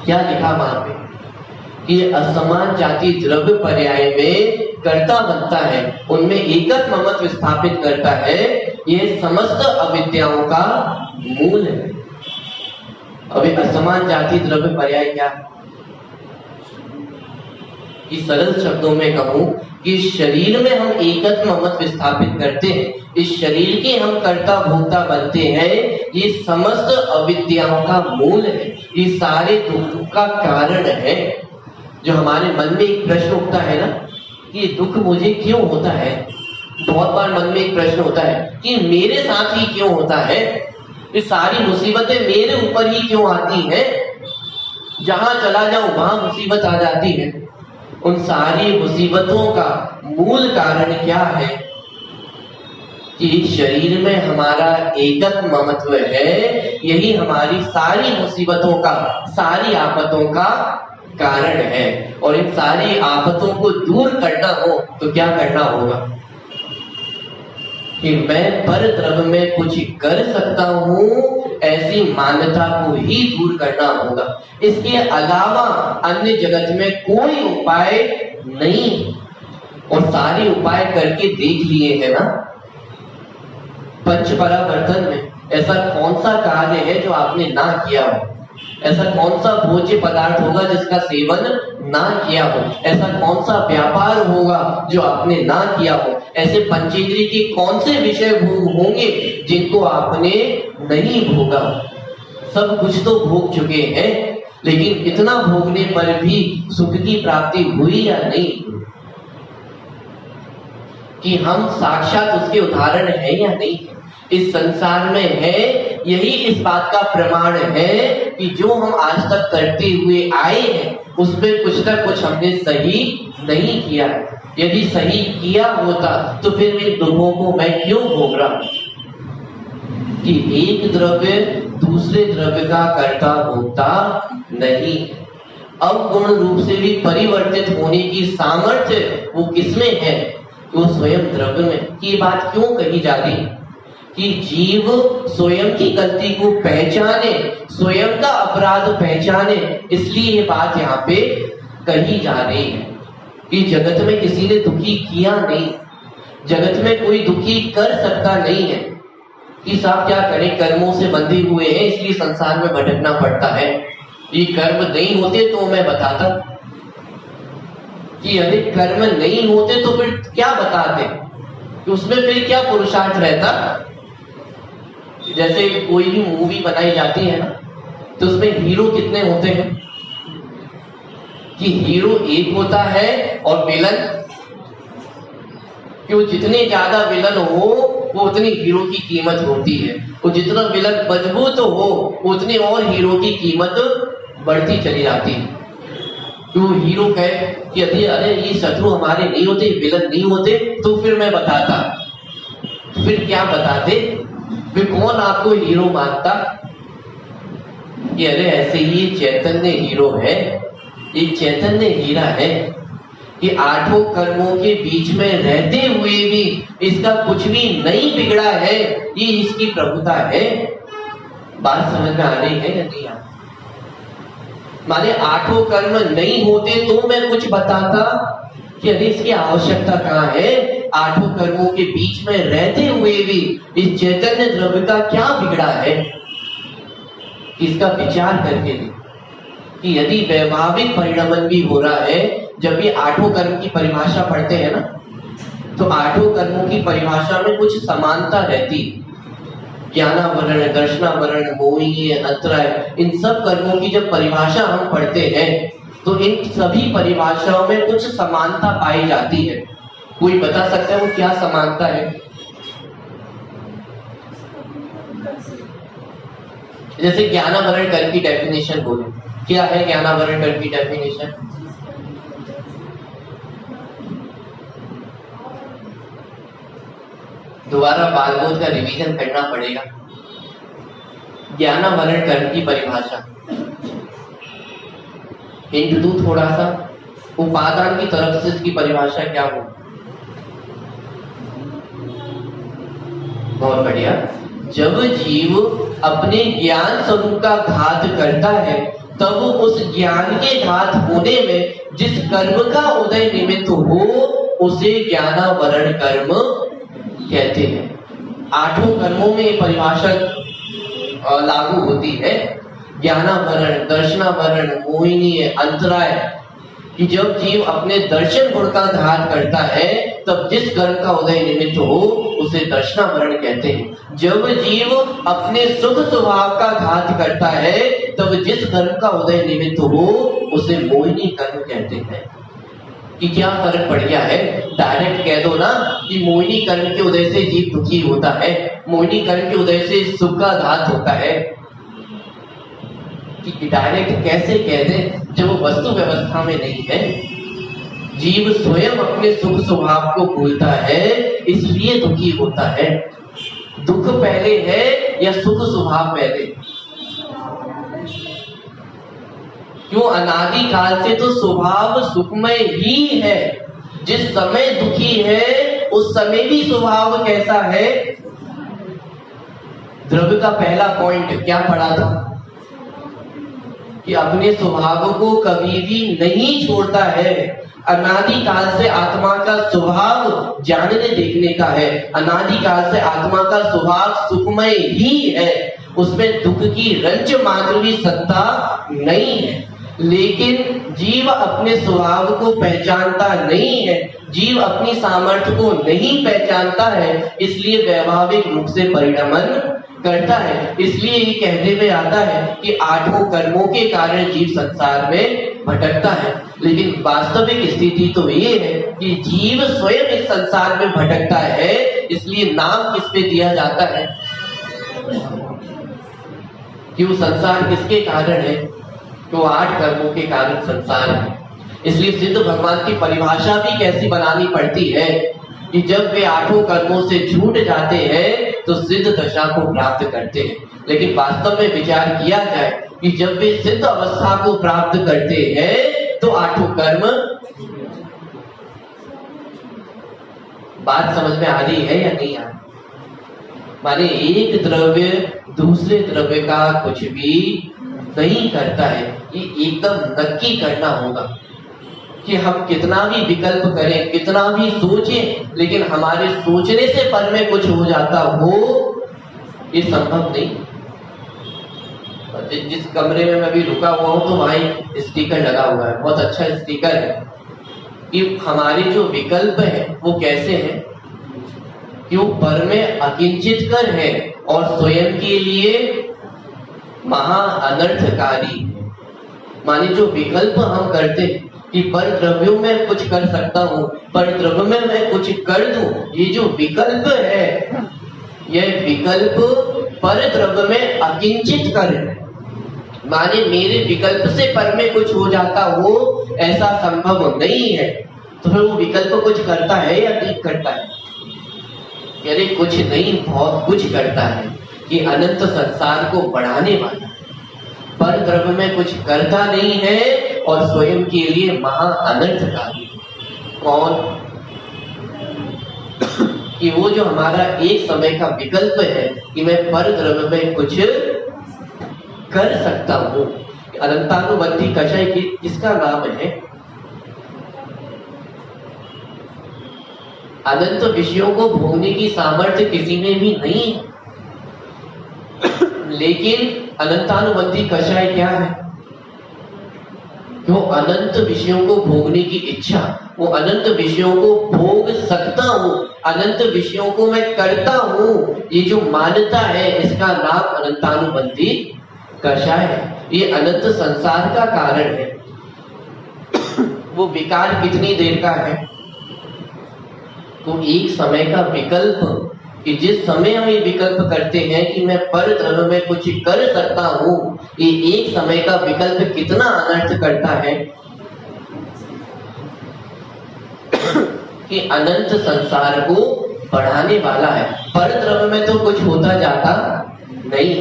क्या लिखा वहां पे? कि असमान जाति द्रव्य पर्याय में कर्ता बनता है, उनमें एकत्व ममत्व स्थापित करता है, ये समस्त अविद्याओं का मूल है। अभी असमान जाति द्रव्य पर्याय क्या है? कि सरल शब्दों में कहूं कि शरीर में हम एकत्व ममत्व स्थापित करते हैं, इस शरीर के हम कर्ता भोक्ता बनते हैं, ये समस्त अविद्याओं का मूल है, ये सारे दुख का कारण है। जो हमारे मन में एक प्रश्न उठता है ना कि दुख मुझे क्यों होता है, बहुत बार मन में एक प्रश्न होता है कि मेरे साथ ही क्यों होता है, ये सारी मुसीबतें मेरे ऊपर ही क्यों आती हैं, जहां चला जाऊं वहां मुसीबत आ जाती है। उन सारी मुसीबतों का मूल कारण क्या है? कि शरीर में हमारा एकत्व ममत्व है, यही हमारी सारी मुसीबतों का, सारी आफतों का कारण है। और इन सारी आफतों को दूर करना हो तो क्या करना होगा? कि मैं पर द्रव्य में कुछ कर सकता हूं, ऐसी मान्यता को ही दूर करना होगा। इसके अलावा अन्य जगत में कोई उपाय नहीं, और सारे उपाय करके देख लिए है ना। पंच परावर्तन में ऐसा कौन सा कार्य है जो आपने ना किया हो? ऐसा कौन सा भोज्य पदार्थ होगा जिसका सेवन ना किया हो? ऐसा कौन सा व्यापार होगा जो आपने ना किया हो? ऐसे पंचेंद्रिय के कौन से विषय भोग होंगे जिनको आपने नहीं भोगा? सब कुछ तो भोग चुके हैं, लेकिन इतना भोगने पर भी सुख की प्राप्ति हुई या नहीं? कि हम साक्षात उसके उदाहरण हैं या नहीं है? इस संसार में है, यही इस बात का प्रमाण है कि जो हम आज तक करते हुए आए हैं उसमें कुछ ना कुछ हमने सही नहीं किया है। यदि सही किया होता तो फिर इन दुखों को मैं क्यों भोग रहा हूं? कि एक द्रव्य दूसरे द्रव्य का कर्ता भोगता नहीं। अवगुण रूप से भी परिवर्तित होने की सामर्थ्य वो किसमें है? वो स्वयं द्रव्य में। कि बात क्यों कही जाती कि जीव स्वयं की गलती को पहचाने, स्वयं का अपराध पहचाने, इसलिए ये बात यहाँ पे कही जा रही है कि जगत में किसी ने दुखी किया नहीं, जगत में कोई दुखी कर सकता नहीं है। कि साहब क्या करें, कर्मों से बंधे हुए हैं इसलिए संसार में भटकना पड़ता है। ये कर्म नहीं होते तो मैं बताता कि यदि कर्म नहीं होते तो फिर क्या बताते कि उसमें फिर क्या पुरुषार्थ रहता। जैसे कोई भी मूवी बनाई जाती है ना, तो उसमें हीरो कितने होते हैं? कि हीरो एक होता है और विलन, कि वो जितने ज्यादा विलन हो वो उतनी हीरो की कीमत होती है। वो जितना विलन मजबूत हो उतनी और हीरो की कीमत बढ़ती चली जाती है। तो हीरो कहे कि यदि अरे ये शत्रु हमारे नहीं होते, विलन नहीं होते तो फिर मैं बताता। तो फिर क्या बताते? फिर कौन आपको हीरो मानता? कि अरे ऐसे ही चैतन्य हीरो है, ये चैतन्य हीरा है कि आठों कर्मों के बीच में रहते हुए भी इसका कुछ भी नहीं बिगड़ा है, ये इसकी प्रभुता है। बात समझ में आ रही है या नहीं? माने आठों कर्म नहीं होते तो मैं कुछ बताता कि अरे इसकी आवश्यकता कहाँ है? आठों कर्मों के बीच में रहते हुए भी इस चैतन्य द्रव्य का क्या बिगड़ा है, इसका विचार करके दे कि यदि वैभाविक परिणमन भी हो रहा है। जब ये आठों कर्म की परिभाषा पढ़ते हैं ना, तो आठों कर्मों की परिभाषा में कुछ समानता रहती। ज्ञानावरण, दर्शनावरण, मोहिनी, अंतराय, इन सब कर्मों की जब परिभाषा हम पढ़ते हैं तो इन सभी परिभाषाओं में कुछ समानता पाई जाती है। कोई बता सकता है वो क्या समानता है? जैसे ज्ञानावरण कर्म की डेफिनेशन बोले, क्या है ज्ञानावरण कर्म की डेफिनेशन? दोबारा बालबोध का रिवीजन करना पड़ेगा। ज्ञानावरण कर्म की परिभाषा हिंट दूं थोड़ा सा, उपादान की तरफ से इसकी परिभाषा क्या हो? बहुत बढ़िया। जब जीव अपने ज्ञान स्वरूप का घात करता है तब उस ज्ञान के घात होने में जिस कर्म का उदय निमित्त हो उसे ज्ञानावरण कर्म कहते हैं। आठों कर्मों में ये परिभाषा लागू होती है। ज्ञानावरण, दर्शनावरण, मोहिनी, अंतराय, कि जब जीव अपने दर्शन गुण का घात करता है तब जिस कर्म का उदय निमित्त हो उसे दर्शनावरण कहते हैं। जब जीव अपने सुख स्वभाव का घात करता है तब जिस कर्म का उदय निमित्त हो उसे मोहिनी कर्म कहते हैं। कि क्या फर्क पड़ गया है? डायरेक्ट कह दो ना कि मोहिनी कर्म के उदय से जीव दुखी होता है, मोहिनी कर्म के उदय से सुख का घात होता है। कि डायरेक्ट कैसे कह दे जब वो वस्तु व्यवस्था में नहीं है। जीव स्वयं अपने सुख स्वभाव को भूलता है इसलिए दुखी होता है। दुख पहले है या सुख स्वभाव पहले? क्यों? अनादि काल से तो स्वभाव सुखमय ही है। जिस समय दुखी है उस समय भी स्वभाव कैसा है? द्रव्य का पहला पॉइंट क्या पढ़ा था कि अपने स्वभाव को कभी भी नहीं छोड़ता है। अनादि काल से आत्मा का स्वभाव जानने देखने का है। अनादि काल से आत्मा का स्वभाव सुखमय ही है, उसमें दुख की रंच मात्र भी सत्ता नहीं है। लेकिन जीव अपने स्वभाव को पहचानता नहीं है, जीव अपनी सामर्थ्य को नहीं पहचानता है, इसलिए वैभाविक रूप से परिणमन करता है। इसलिए ये कहने में आता है कि आठों कर्मों के कारण जीव संसार में भटकता है। लेकिन वास्तविक स्थिति तो ये है कि जीव स्वयं इस संसार में भटकता है, इसलिए नाम किस पे दिया जाता है? कि वो संसार किसके कारण है? तो 8 कर्मों के कारण संसार है। इसलिए सिद्ध भगवान की परिभाषा भी कैसी बनानी पड़ती है कि जब वे 8 कर्मों से छूट जाते हैं तो सिद्ध दशा को प्राप्त करते हैं। लेकिन वास्तव में विचार किया जाए कि जब वे सिद्ध अवस्था को प्राप्त करते हैं तो 8 कर्म, बात समझ में आ रही है या नहीं आ रही? माने एक द्रव्य दूसरे द्रव्य का कुछ भी नहीं करता है, ये एकदम नक्की करना होगा कि हम कितना भी विकल्प करें, कितना भी सोचें, लेकिन हमारे सोचने से पर में कुछ हो जाता हो, ये संभव नहीं। जिस कमरे में मैं भी रुका हुआ हूं तो वहां स्टिकर लगा हुआ है, बहुत अच्छा स्टिकर है कि हमारे जो विकल्प है वो कैसे है कि वो पर में अकिंचित कर है और स्वयं के लिए महा अनर्थकारी है। माने जो विकल्प हम करते हैं कि पर द्रव्यों में कुछ कर सकता हूं, पर द्रव्य में मैं कुछ कर दूं, ये जो विकल्प है, यह विकल्प पर द्रव्य में अकिंचित कर है। माने मेरे विकल्प से पर में कुछ हो जाता हो, ऐसा संभव नहीं है। तो फिर वो विकल्प कुछ करता है या नहीं करता है? यानी कुछ नहीं, बहुत कुछ करता है कि अनंत संसार को बढ़ाने वाला पर द्रव्य में कुछ करता नहीं है और स्वयं के लिए महा अनर्थकारी। कौन? कि वो जो हमारा एक समय का विकल्प है कि मैं पर द्रव्य में कुछ कर सकता हूं। अनंतानुबंधी कषाय की किसका नाम है? अनंत विषयों को भोगने की सामर्थ्य किसी में भी नहीं है, लेकिन अनंतानुबंधी कषाय क्या है? वो अनंत विषयों को भोगने की इच्छा, वो अनंत विषयों को भोग सकता हूं, अनंत विषयों को मैं करता हूं, ये जो मान्यता है इसका नाम अनंतानुबंधी कषाय है। ये अनंत संसार का कारण है। वो विकार कितनी देर का है? तो एक समय का विकल्प कि जिस समय हम ये विकल्प करते हैं कि मैं पर द्रव्य में कुछ कर सकता हूं, ये एक समय का विकल्प कितना अनर्थ करता है कि अनंत संसार को बढ़ाने वाला है। पर द्रव्य में तो कुछ होता जाता नहीं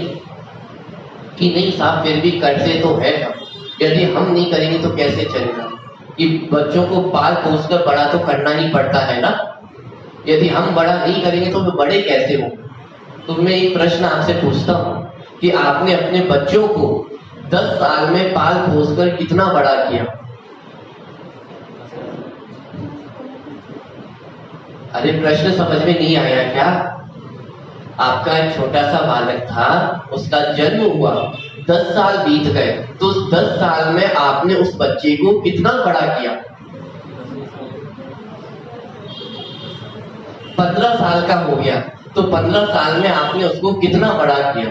कि नहीं साहब फिर भी करते तो है हम, यदि हम नहीं करेंगे तो कैसे चलेगा? कि बच्चों को पाल पोस कर बड़ा तो करना ही पड़ता है ना। यदि हम बड़ा नहीं करेंगे तो वे बड़े कैसे हो? तो मैं एक प्रश्न आपसे पूछता हूं कि आपने अपने बच्चों को 10 साल में पाल पोस कर कितना बड़ा किया? अरे प्रश्न समझ में नहीं आया क्या? आपका एक छोटा सा बालक था, उसका जन्म हुआ, 10 साल बीत गए, तो उस 10 साल में आपने उस बच्चे को कितना बड़ा किया? 15 साल का हो गया, तो 15 साल में आपने उसको कितना बड़ा किया?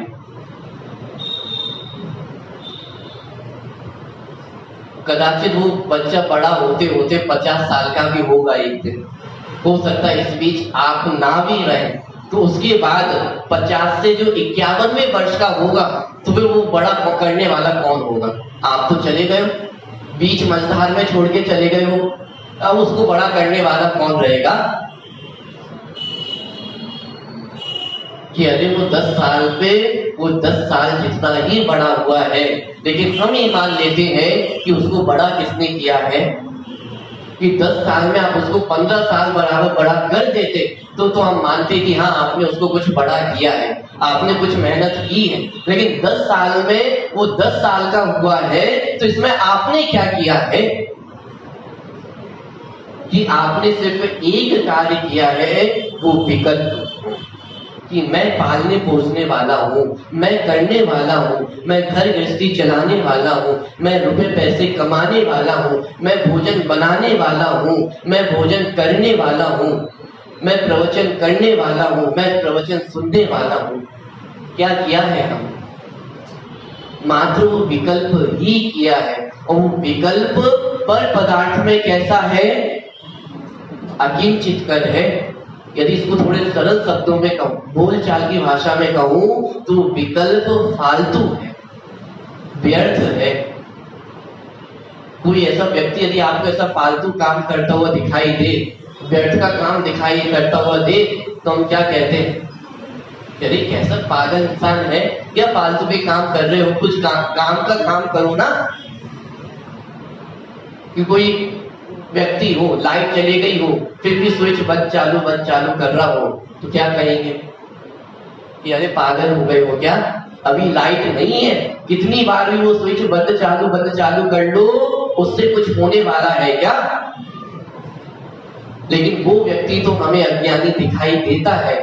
कदाचित वो बच्चा बड़ा होते होते 50 साल का भी होगा एक दिन, हो सकता है इस बीच आप ना भी रहे, तो उसके बाद 50 से जो 51वें वर्ष का होगा तो फिर वो बड़ा पकड़ने वाला कौन होगा? आप तो चले गए हो, बीच मझधार में छोड़ के चले गए हो, अब उसको बड़ा करने वाला कौन रहेगा? कि अरे वो 10 साल पे वो 10 साल जितना ही बड़ा हुआ है, लेकिन हम ये मान लेते हैं कि उसको बड़ा किसने किया है कि 10 साल में आप उसको 15 साल बराबर बड़ा कर देते तो हम मानते कि हाँ आपने उसको कुछ बड़ा किया है, आपने कुछ मेहनत की है। लेकिन 10 साल में वो 10 साल का हुआ है, तो इसमें आपने क्या किया है कि आपने सिर्फ एक कार्य किया है, वो विकल्प कि मैं पालने पोसने वाला हूँ, मैं करने वाला हूँ, मैं घर गृहस्थी चलाने वाला हूँ, मैं रुपए पैसे कमाने वाला हूँ, मैं भोजन बनाने वाला हूँ, मैं भोजन करने वाला हूँ, मैं प्रवचन करने वाला हूँ, मैं प्रवचन सुनने वाला हूँ। क्या किया है हम? मात्र वो विकल्प ही किया है। और वो विकल्प पर पदार्थ में कैसा है? अकिंचित कर है। यदि इसको थोड़े सरल शब्दों में कहूं, बोलचाल की भाषा में कहूं, तो विकल्प फालतू है, व्यर्थ है। कोई ऐसा व्यक्ति यदि आपको ऐसा फालतू काम करता हुआ दिखाई दे, व्यर्थ का काम दिखाई करता हुआ दे, तो हम क्या कहते हैं? अरे कैसा पागल इंसान है, क्या फालतू भी काम कर रहे हो, कुछ काम का काम करो ना। कि कोई व्यक्ति हो, लाइट चली गई हो, फिर भी स्विच बंद चालू कर रहा हो, तो क्या कहेंगे कि अरे पागल हो गए हो क्या, अभी लाइट नहीं है, कितनी बार भी वो स्विच बंद चालू कर लो, उससे कुछ होने वाला है क्या? लेकिन वो व्यक्ति तो हमें अज्ञानी दिखाई देता है,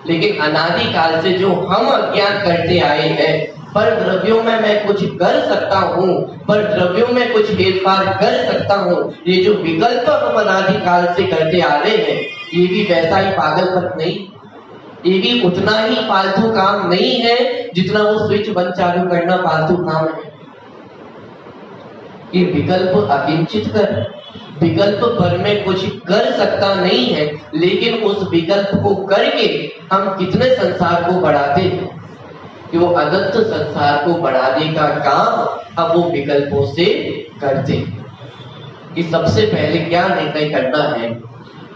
लेकिन अनादि काल से जो हम अज्ञान करते आए हैं, पर द्रव्यों में मैं कुछ कर सकता हूँ, पर द्रव्यों में कुछ हेरफार कर सकता हूँ, ये जो विकल्प हम अनादि काल से करते आ रहे हैं, ये भी वैसा ही पागलपन नहीं, ये भी उतना ही फालतू काम नहीं है जितना वो स्विच बंद चालू करना फालतू काम है। ये विकल्प अकिंचित कर, विकल्प पर में कुछ कर सकता नहीं है, लेकिन उस विकल्प को करके हम कितने संसार को बढ़ाते हैं कि वो अनंत संसार को बढ़ाने का काम अब वो विकल्पों से करते हैं। कि सबसे पहले क्या निर्णय करना है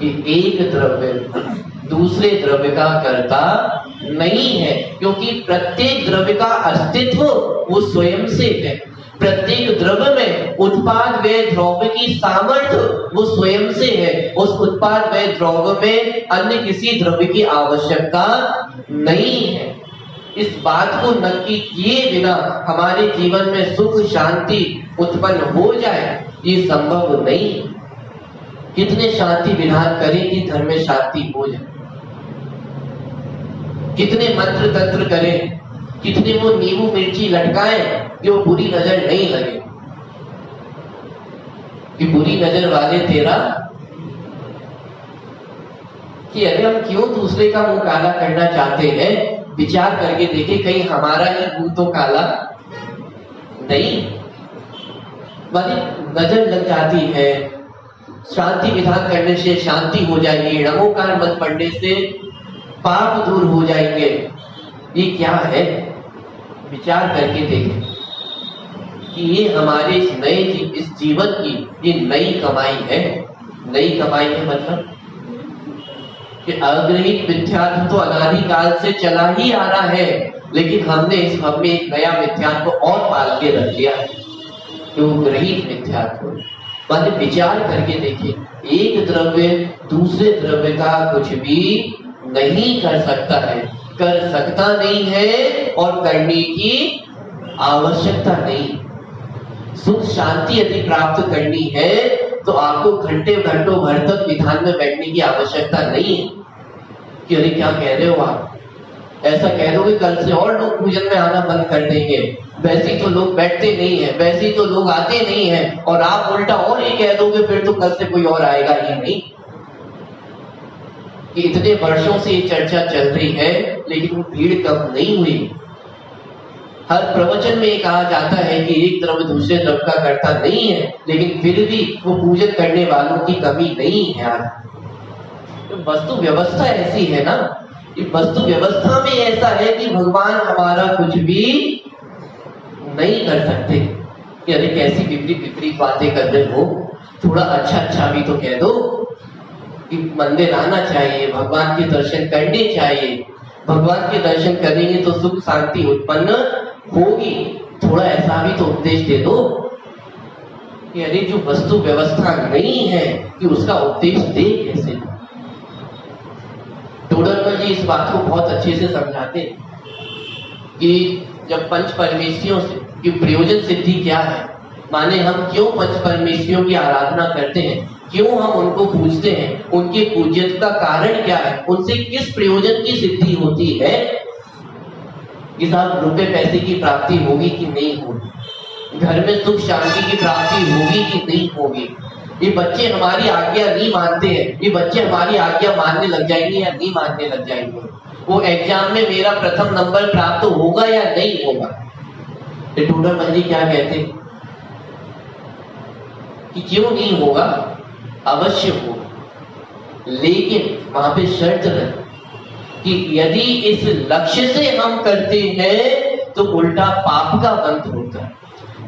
कि एक द्रव्य दूसरे द्रव्य का कर्ता नहीं है, क्योंकि प्रत्येक द्रव्य का अस्तित्व वो स्वयं से है। प्रत्येक द्रव्य में उत्पाद व द्रव्य की सामर्थ्य वो स्वयं से है। उस उत्पाद व द्रव्य में अन्य किसी द्रव्य की आवश्यकता नहीं है। इस बात को नक्की किए बिना हमारे जीवन में सुख शांति उत्पन्न हो जाए, ये संभव नहीं। कितने शांति विधान करें कि घर में शांति हो जाए, कितने मंत्र तंत्र करें, कितने वो नींबू मिर्ची लटकाएं कि वो बुरी नजर नहीं लगे, कि बुरी नजर वाले तेरा, कि अरे हम क्यों दूसरे का मुंह काला करना चाहते हैं? विचार करके देखें, कहीं हमारा ही मुंह तो काला नहीं, वाली नजर लग जाती है। शांति विधान करने से शांति हो जाएगी, नमोकार मत पढ़ने से पाप दूर हो जाएंगे। ये क्या है? विचार करके देखें कि ये हमारे इस जीवन की ये नई कमाई है। नई कमाई है मतलब कि अग्रहित मिथ्यात्व तो अनादि काल से चला ही आ रहा है, लेकिन हमने इस हम में एक नया मिथ्यात्व को और पाल के रख लिया है, जो ग्रहित मिथ्यात्व। मतलब विचार करके देखें, एक द्रव्य दूसरे द्रव्य का कुछ भी नहीं कर सकता है, कर सकता नहीं है और करने की आवश्यकता नहीं। सुख शांति यदि प्राप्त करनी है तो आपको घंटों भर तक विधान में बैठने की आवश्यकता नहीं है कि अरे क्या कह रहे हो आप, ऐसा कह दोगे कल से और लोग पूजन में आना बंद कर देंगे, वैसे तो लोग बैठते नहीं है, वैसे तो लोग आते नहीं है, और आप उल्टा और ये कह दोगे फिर तो कल से कोई और आएगा ही नहीं। कि इतने वर्षों से ये चर्चा चल रही है, लेकिन वो भीड़ कम नहीं हुई। हर प्रवचन में ये कहा जाता है कि एक द्रव्य दूसरे द्रव्य का कर्ता नहीं है, लेकिन फिर भी वो पूजन करने वालों की कमी नहीं है यार। तो वस्तु व्यवस्था ऐसी है ना, कि वस्तु व्यवस्था में ऐसा है कि भगवान हमारा कुछ भी नहीं कर सकते। कि अरे कैसी विपरीत बातें कर रहे हो, थोड़ा अच्छा भी तो कह दो कि मंदिर आना चाहिए, भगवान के दर्शन करने चाहिए, भगवान के दर्शन करेंगे तो सुख शांति उत्पन्न होगी, थोड़ा ऐसा भी तो उपदेश दे दो। कि अरे जो वस्तु व्यवस्था नहीं है कि उसका उपदेश दे कैसे? टोडरमल जी इस बात को बहुत अच्छे से समझाते कि जब पंच परमेश्वरियों की प्रयोजन सिद्धि क्या है, माने हम क्यों पंच परमेश्वरियों की आराधना करते हैं, क्यों हम उनको पूजते हैं, उनके पूज्यता का कारण क्या है, उनसे किस प्रयोजन की सिद्धि होती है। कि साहब रुपए पैसे की प्राप्ति होगी कि नहीं होगी, घर में सुख शांति की प्राप्ति होगी कि नहीं होगी, ये बच्चे हमारी आज्ञा नहीं मानते हैं, ये बच्चे हमारी आज्ञा मानने लग जाएंगे या नहीं मानने लग जाएंगे, वो एग्जाम में मेरा प्रथम नंबर प्राप्त होगा या नहीं होगा। टोडरमल जी क्या कहते हैं कि क्यों नहीं होगा, अवश्य होगा, लेकिन वहां पे शर्त रहे कि यदि इस लक्ष्य से हम करते हैं तो उल्टा पाप का अंत होता है।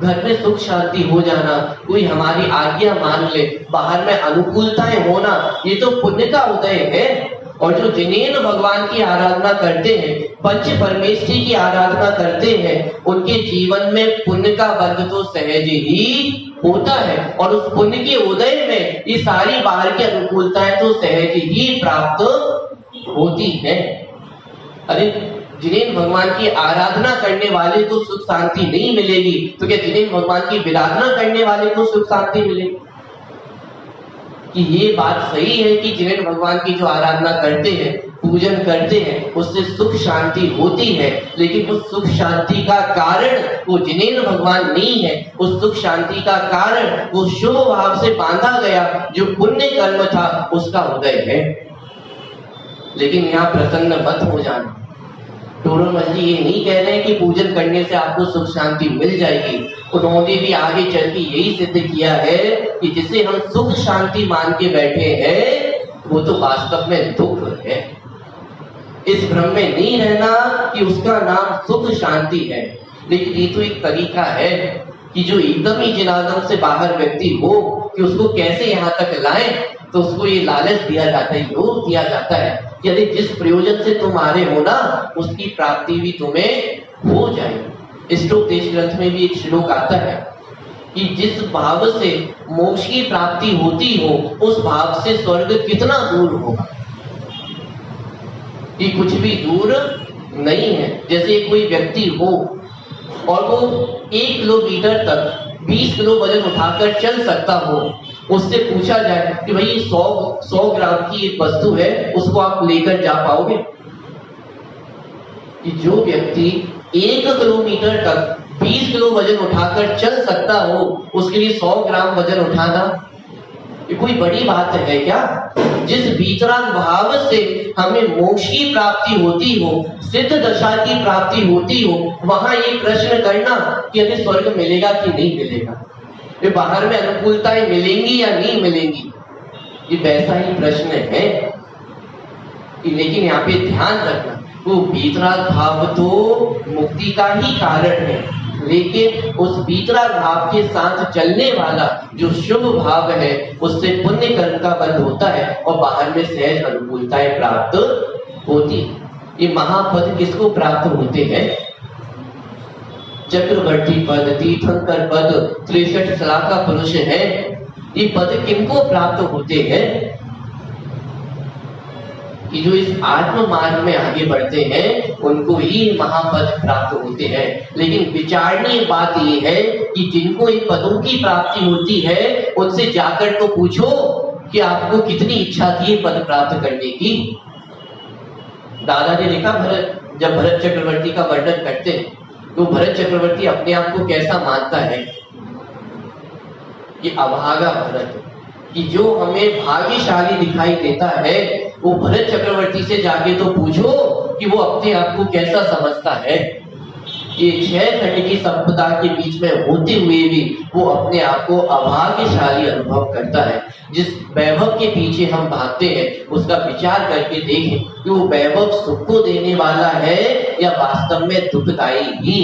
घर में सुख शांति हो जाना, कोई हमारी आज्ञा मान ले, बाहर में अनुकूलताएं होना, ये तो पुण्य का उदय है। और जो जिनेन भगवान की आराधना करते हैं, पंच परमेष्ठी की आराधना करते हैं, उनके जीवन में पुण्य का बंध तो सहज ही होता है। और उस पुण्य के उदय में ये सारी बाहर की अनुकूलताएं तो सहज ही प्राप्त होती है। अरे जिनेन भगवान की आराधना करने वाले को सुख शांति नहीं मिलेगी, तो क्या जिनेन भगवान की विराधना करने वाले को सुख शांति मिलेगी? कि ये बात सही है कि जिनेन भगवान की जो आराधना करते हैं, पूजन करते हैं, उससे सुख शांति होती है, लेकिन उस सुख शांति का कारण वो जिनेन भगवान नहीं है। उस सुख शांति का कारण वो शुभ भाव से बांधा गया जो पुण्य कर्म था उसका उदय है। लेकिन यहाँ प्रसन्न मत हो जाना। टोडरमल जी ये नहीं कह रहे हैं कि पूजन करने से आपको सुख शांति मिल जाएगी। उन्होंने भी आगे चल के यही सिद्ध किया है कि जिसे हम सुख शांति मान के बैठे हैं वो तो वास्तव में दुख है। इस भ्रम में नहीं रहना कि उसका नाम सुख शांति है। लेकिन ये तो एक तरीका है कि जो एकदम ही जिनादम से बाहर व्यक्ति हो कि उसको कैसे यहाँ तक लाए, तो उसको ये लालच दिया जाता है, योग दिया जाता है, यदि जिस प्रयोजन से तुम आ रहे हो ना उसकी प्राप्ति भी तुम्हें हो जाए। श्लोक ग्रंथ में भी एक श्लोक आता है कि जिस भाव से मोक्ष की प्राप्ति होती हो उस भाव से स्वर्ग कितना दूर होगा, कि कुछ भी दूर नहीं है। जैसे कोई व्यक्ति हो और वो 1 किलोमीटर तक 20 किलो वजन उठाकर चल सकता हो, उससे पूछा जाए कि भाई 100 ग्राम की एक वस्तु है, उसको आप लेकर जा पाओगे? कि जो व्यक्ति 1 किलोमीटर तक 20 किलो वजन उठाकर चल सकता हो उसके लिए 100 ग्राम वजन उठाना ये कोई बड़ी बात है क्या? जिस वीतराग भाव से हमें मोक्ष की प्राप्ति होती हो, सिद्ध दशा की प्राप्ति होती हो, वहां ये प्रश्न करना कि हमें स्वर्ग मिलेगा कि नहीं मिलेगा, ये बाहर में अनुकूलताएं मिलेंगी या नहीं मिलेंगी, ये वैसा ही प्रश्न है। लेकिन यहाँ पे ध्यान रखना, वो वीतराग भाव तो मुक्ति का ही कारण है, लेकिन उस वीतराग भाव के साथ चलने वाला जो शुभ भाव है उससे पुण्य कर्म का बंध होता है और बाहर में सहज अनुकूलताएं प्राप्त होती। ये महापद किसको प्राप्त होते हैं? चक्रवर्ती पद, तीर्थंकर पद, 63 सलाका पुरुष है, ये पद किनको प्राप्त होते हैं? कि जो इस आत्म मार्ग में आगे बढ़ते हैं उनको ही महापद प्राप्त होते हैं। लेकिन विचारणीय बात यह है कि जिनको इन पदों की प्राप्ति होती है उनसे जाकर तो पूछो कि आपको कितनी इच्छा थी पद प्राप्त करने की। दादा ने लिखा जब भरत चक्रवर्ती का वर्णन करते हैं तो भरत चक्रवर्ती अपने आप को कैसा मानता है? ये अभागा भरत, कि जो हमें भाग्यशाली दिखाई देता है वो भरत चक्रवर्ती से जाके तो पूछो कि वो अपने आप को कैसा समझता है। ये 6 खंड की संपदा के बीच में होते हुए भी वो अपने आप को अभाग्यशाली अनुभव करता है। जिस वैभव के पीछे हम भागते हैं उसका विचार करके देखें कि वो वैभव सुख को देने वाला है या वास्तव में दुखदायी ही।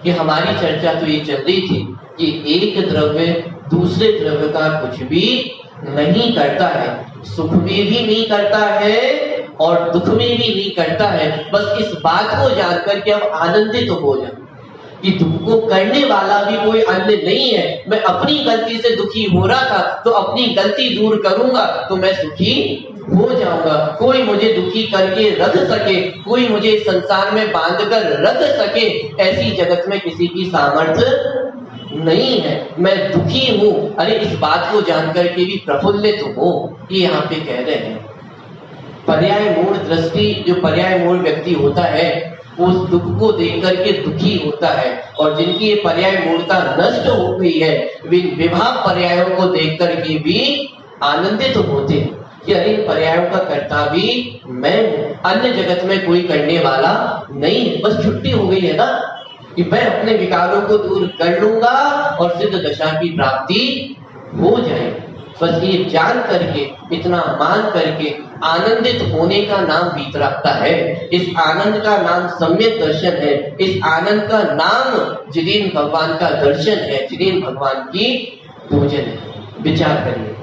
कि हमारी चर्चा तो ये चल रही थी कि एक द्रव्य दूसरे द्रव्य का कुछ भी नहीं करता है, सुख में भी नहीं करता है और दुख में भी नहीं करता है। बस इस बात को जानकर के हम आनंदित हो जाए कि दुख को करने वाला भी कोई अन्य नहीं है। मैं अपनी गलती से दुखी हो रहा था तो अपनी गलती दूर करूंगा तो मैं सुखी हो जाऊंगा। कोई मुझे दुखी करके रख सके, कोई मुझे संसार में बांध कर रख सके, ऐसी जगत में किसी की सामर्थ्य नहीं है। मैं दुखी हूं, अरे इस बात को जानकर के भी प्रफुल्लित हो, ये यहाँ पे कह रहे हैं। पर्याय मूल दृष्टि, जो पर्याय मूल व्यक्ति होता है उस दुख को देख करके दुखी होता है, और जिनकी ये पर्याय मूलता नष्ट हो गई है वे विभाग पर्यायों को देख करके भी आनंदित होते हैं कि अरे पर्यायों का कर्ता भी मैं हूं, अन्य जगत में कोई करने वाला नहीं है। बस छुट्टी हो गई है ना कि मैं अपने विकारों को दूर कर लूंगा और सिद्ध दशा की प्राप्ति हो जाए। बस ये जान करके, इतना मान करके आनंदित होने का नाम वीतरागता है। इस आनंद का नाम सम्यक दर्शन है। इस आनंद का नाम जिन भगवान का दर्शन है, जिन भगवान की भोजन है। विचार करिए।